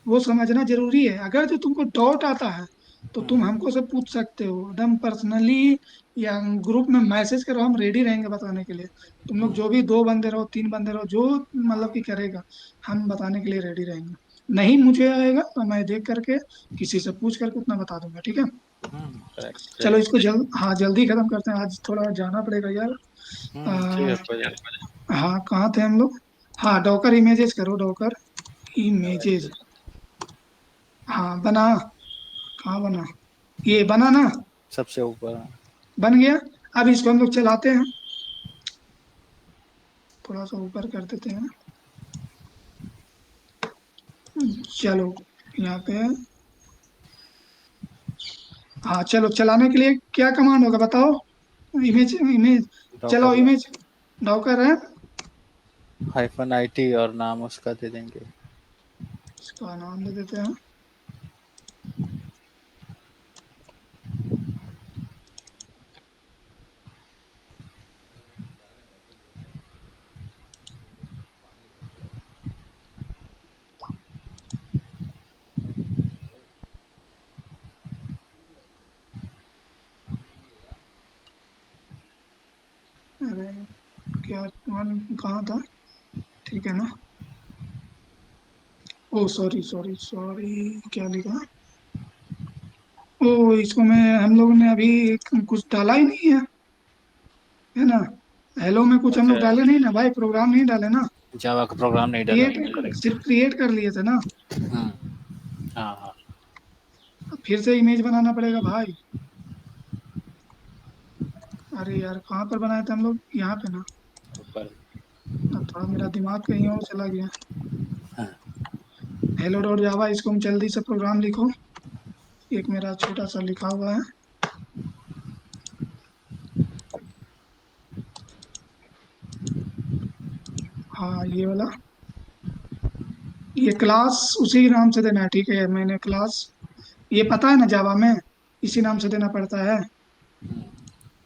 वो समझना जरूरी है। अगर जो तुमको डाउट आता है तो तुम हम्म, हमको से पूछ सकते हो एकदम पर्सनली, या ग्रुप में मैसेज करो, हम रेडी रहेंगे बताने के लिए। तुम लोग हम्म, जो भी 2 बंदे रहो 3 बंदे रहो, जो मतलब कि करेगा, हम बताने के लिए रेडी रहेंगे। नहीं मुझे आएगा तो मैं देख करके किसी से पूछ करके उतना बता दूंगा, ठीक है। करेक्ट, चलो सही। इसको हाँ जल्दी खत्म करते हैं, आज थोड़ा जाना पड़ेगा यार। ठीक है, आ, कोई दिक्कत हाँ कहाँ थे हम लोग? हाँ, डॉकर इमेजेस करो, डॉकर इमेजेस। नहीं। हाँ बना, कहाँ बना, ये बना ना, सबसे ऊपर। बन गया। अब इसको हम लोग चलाते हैं, थोड़ा सा ऊपर कर देते हैं। चलो यहाँ पे, हाँ चलो चलाने के लिए क्या कमांड होगा बताओ? इमेज इमेज, चलो डॉकर इमेज डॉकर है। -IT और नाम उसका दे देंगे। इसका नाम दे देते हैं, अरे क्या वन कहाँ था, ठीक है ना। ओ सॉरी सॉरी सॉरी, क्या लिखा? ओ इसको मैं, हम लोगों ने अभी कुछ डाला ही नहीं है ना। हेलो में कुछ हम लोग अच्छा, डाले नहीं ना भाई, प्रोग्राम नहीं डाले ना। जावा का प्रोग्राम नहीं डाला क्रिएट, हमने, करेक्ट। सिर्फ क्रिएट कर लिए थे ना। हाँ हाँ, अब फिर से इमेज बनाना पड़ेगा भाई। अरे यार कहाँ पर बनाए थे हम लोग, यहाँ पे ना। ऊपर। अब थोड़ा मेरा दिमाग कहीं और चला गया। हाँ, हेलो डॉट जावा, इसको हम जल्दी से प्रोग्राम लिखो। एक मेरा छोटा सा लिखा हुआ है, हाँ ये वाला। ये क्लास उसी नाम से देना है, ठीक है। मैंने क्लास, ये पता है ना जावा में इसी नाम से देना पड़ता है।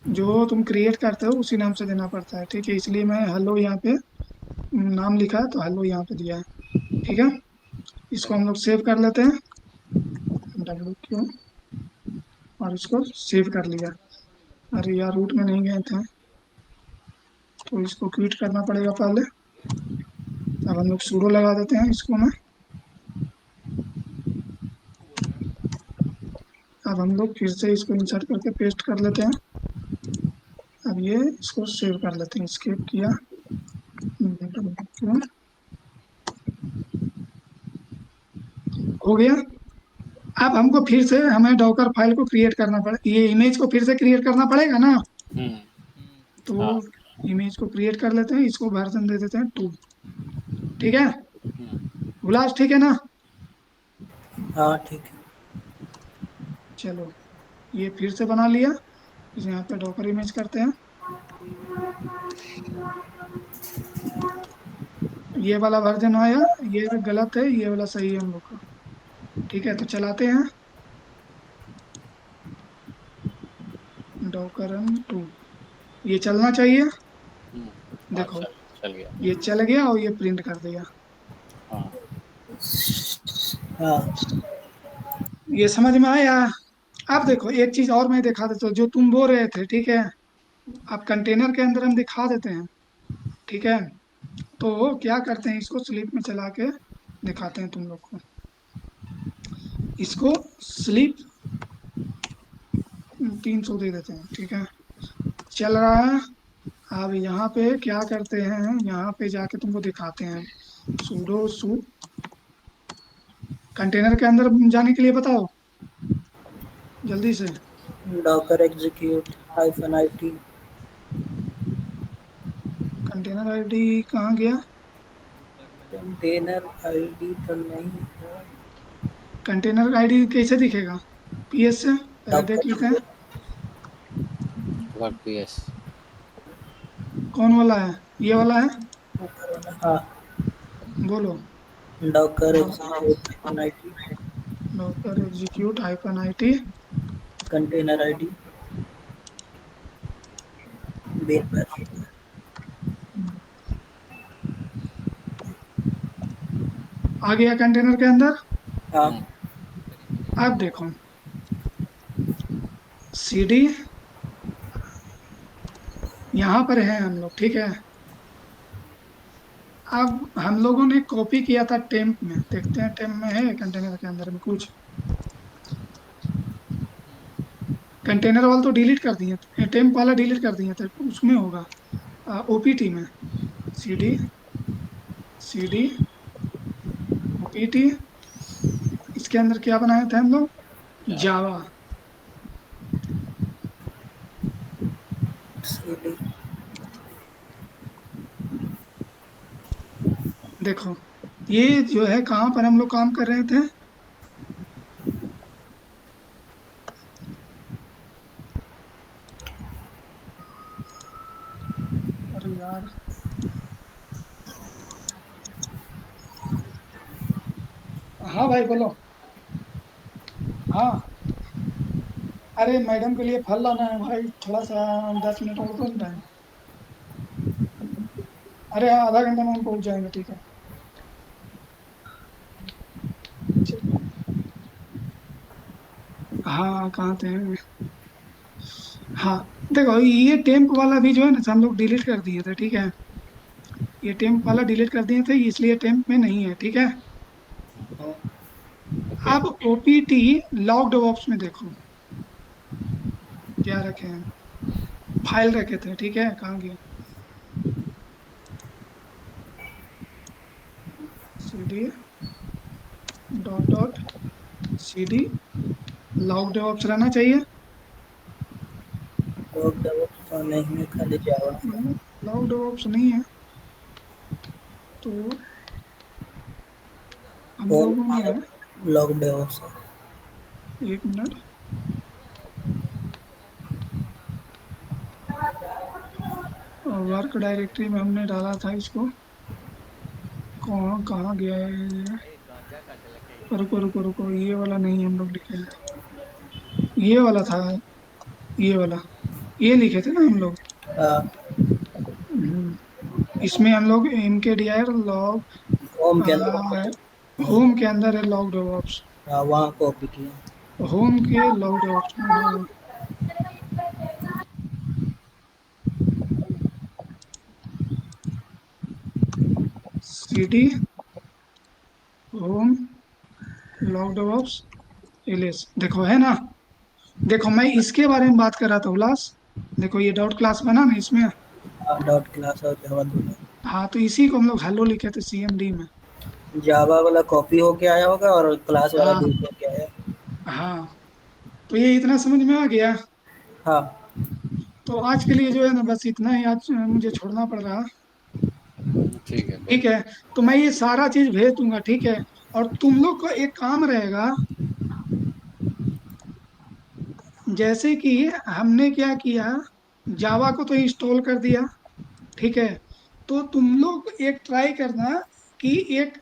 जो तुम क्रिएट करते हो उसी नाम से देना पड़ता है, ठीक है। इसलिए मैं हेलो यहाँ पे नाम लिखा है तो हेलो यहाँ पे दिया है, ठीक है। इसको हम लोग सेव कर लेते हैं, WQ, और इसको सेव कर लिया। अरे यार रूट में नहीं गए थे, तो इसको क्विट करना पड़ेगा पहले। अब हम लोग सूडो लगा देते हैं इसको ना। अब हम लोग फिर से इसको इंसर्ट करके पेस्ट कर लेते हैं। अब ये इसको सेव कर लेते हैं, स्केप किया, हो गया। अब हमको फिर से हमें डॉकर फाइल को क्रिएट करना पड़े, ये इमेज को फिर से क्रिएट करना पड़ेगा ना। तो हाँ, इमेज को क्रिएट कर लेते हैं, इसको वर्जन दे देते हैं 2, ठीक है। उल्लास ठीक है ना? हाँ ठीक है। चलो, ये फिर से बना लिया। इसे यहाँ पे डॉकर इमेज करते हैं। ये वाला वर्जन आया, ये गलत है, ये वाला सही है हम लोग का। ठीक है, तो चलाते हैं। डॉकर रन 2, ये चलना चाहिए। हाँ देखो, चल गया। ये चल गया और ये प्रिंट कर दिया। हाँ हाँ ये समझ में आया? अब देखो, एक चीज और मैं दिखा देता हूँ जो तुम बोल रहे थे। ठीक है, अब कंटेनर के अंदर हम दिखा देते हैं। ठीक है, तो क्या करते हैं, इसको स्लीप में चला के दिखाते हैं तुम लोग को। इसको स्लीप 300 दे देते हैं। ठीक है, चल रहा है। अब यहाँ पे क्या करते हैं, यहाँ पे जाके तुमको दिखाते हैं। सूडो सू कंटेनर के अंदर जाने के लिए बताओ जल्दी से। Docker execute -it। Container ID कहाँ गया? कंटेनर आईडी तो नहीं है। कंटेनर आईडी कैसे दिखेगा? पीएस से पहले देख लेते हैं। वर्ड कौन वाला है? ये वाला है? हाँ, बोलो। Docker execute -it Docker execute -it। Container ID बेल पर। आ गया कंटेनर के अंदर। हाँ अब देखो, सीडी यहाँ पर है हम लोग। ठीक है, अब हम लोगों ने कॉपी किया था टेम्प में। देखते हैं टेम्प में है कंटेनर के अंदर में कुछ। कंटेनर वाला तो डिलीट कर दिए थे, टेम्प वाला डिलीट कर दिए थे। उसमें होगा ओपीटी में। CD CD OPT. इसके अंदर क्या बनाए थे हम लोग? जावा। सीडी। देखो, ये जो है कहाँ पर हम लोग काम कर रहे थे? अरे यार, हाँ भाई बोलो। हाँ, अरे मैडम के लिए फल लाना है भाई, थोड़ा सा 10 मिनट और दो टाइम। अरे हाँ, आधा घंटे में हम पहुंच जाएंगे। ठीक है, चलिए। हाँ, कहाँ थे? हाँ, देखो, ये टेम्प वाला भी जो है ना हम लोग डिलीट कर दिए थे। ठीक है, ये टेम्प वाला डिलीट कर दिए थे, इसलिए टेम्प में नहीं है। ठीक है, ओके। अब ओपीटी लॉग डेवऑप्स में देखो क्या रखे हैं। फाइल रखे थे। ठीक है, कहाँ गया? cd dot cd log DevOps रहना चाहिए। लॉग डेवलप नहीं है, खाली जावा। लॉग डेवऑप्स नहीं है तो हम होम लोगों ने, log develop. 1 minute. Work directory में हमने डाला था इसको। कहाँ कहाँ गया है ये? रुको रुको रुको, ये वाला नहीं हम लोग लिखे हैं। ये वाला था, ये वाला, ये लिखे थे ना हम लोग। हाँ, हम्म, इसमें हम लोग इनके डीआर लॉग होम के अंदर। होम के अंदर है लॉग डेवऑप्स। हाँ, वहाँ कॉपी किया। होम के लॉग डेवऑप्स में, हाँ। cd home log DevOps LS, देखो है ना। देखो, मैं इसके बारे में बात कर रहा था उल्लास। देखो, ये डॉट क्लास बना ना इसमें। हाँ, डॉट क्लास और जावा दोनों। हाँ, तो इसी को हम लोग हेलो लिखे थे सीएमडी में। जावा वाला कॉपी होके आया होगा और क्लास वाला हाँ यूज होके आया। हाँ, तो ये इतना समझ में आ गया। हाँ तो आज के लिए जो है ना बस इतना ही, आज मुझे छोड़ना पड़ रहा। ठीक है कोई ठीक है, तो मैं ये सारा चीज भेज दूंगा, ठीक है। और तुम लोग का एक काम रहेगा, जैसे कि हमने क्या किया, जावा को तो इंस्टॉल कर दिया, ठीक है। तो तुम लोग एक ट्राई करना कि एक,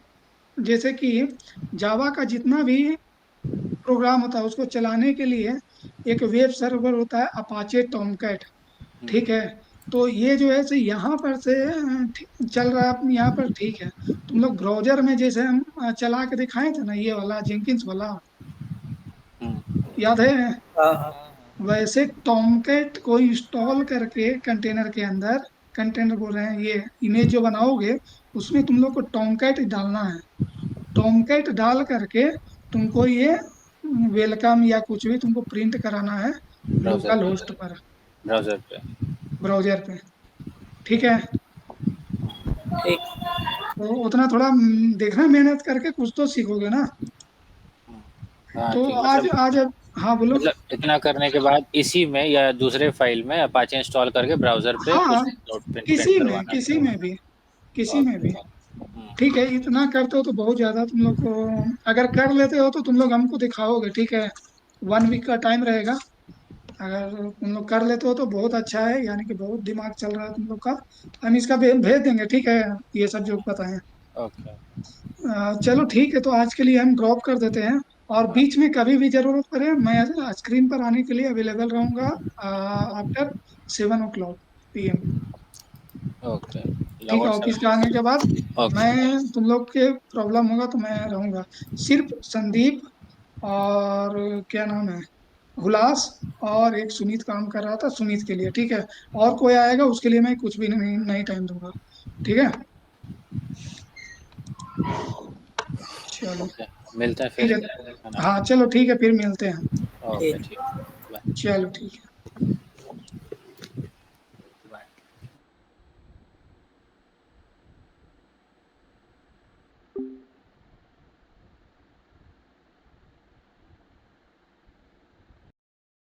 जैसे कि जावा का जितना भी प्रोग्राम होता है उसको चलाने के लिए एक वेब सर्वर होता है अपाचे टॉमकैट, ठीक है। तो ये जो है से यहाँ पर से चल रहा है यहाँ पर, ठीक है। तुम लोग ब्राउजर में जैसे हम चला के दिखाए थे ना, ये वाला जेंकिंस वाला, याद है? हाँ हाँ वैसे टॉमकैट को इंस्टॉल करके कंटेनर के अंदर, कंटेनर बोल रहे हैं, ये इमेज जो बनाओगे उसमें तुम लोग को टॉमकैट डालना है। टॉमकैट डाल करके तुमको ये वेलकम या कुछ भी तुमको प्रिंट कराना है ब्राउजर लोकल पे, होस्ट पर, ब्राउजर पे। ब्राउजर पे, ठीक है। ठीक। तो उतना थोड़ा देखना, मेहनत करके कुछ तो सीखोगे ना। हाँ तो ठीक, आज मतलब आज हाँ बोलो। मतलब इतना करने के बाद इसी में या दूसरे फाइल में अपाचे इंस्टॉल करके ब्राउजर पे हाँ, कुछ प्रिंट करवाना है। किसी में भी, किसी में भी, ओके। ठीक है। इतना करते हो तो बहुत ज्यादा तुम लोग को, अगर कर लेते हो तो तुम लोग हमको दिखाओगे, ठीक है। 1 वीक का टाइम रहेगा, अगर तुम लोग कर लेते हो तो बहुत अच्छा है, यानी कि बहुत दिमाग चल रहा है तुम लोग का। हम इसका भेज देंगे, ठीक है, ये सब जो बताएं। ओके। चलो ठीक है, तो आज के लिए हम ड्रॉप कर देते हैं। और हाँ, बीच में कभी भी जरूरत पड़े मैं स्क्रीन पर आने के लिए अवेलेबल रहूंगा आफ्टर 7 o'clock PM, ओके, ठीक है। लगभग ऑफिस के 7। आने के बाद ओके। मैं, तुम लोग के प्रॉब्लम होगा तो मैं रहूंगा। सिर्फ संदीप और क्या नाम है, हुलास और एक सुनीत काम कर रहा था, सुनीत के लिए, ठीक है। और कोई आएगा उसके लिए मैं कुछ भी नहीं टाइम दूंगा, ठीक है। चलो ओके, मिलते हैं ठीक फिर, है, है ना? हाँ चलो ठीक है, फिर मिलते हैं। ओके ठीक। ठीक। बाय। चलो ठीक है।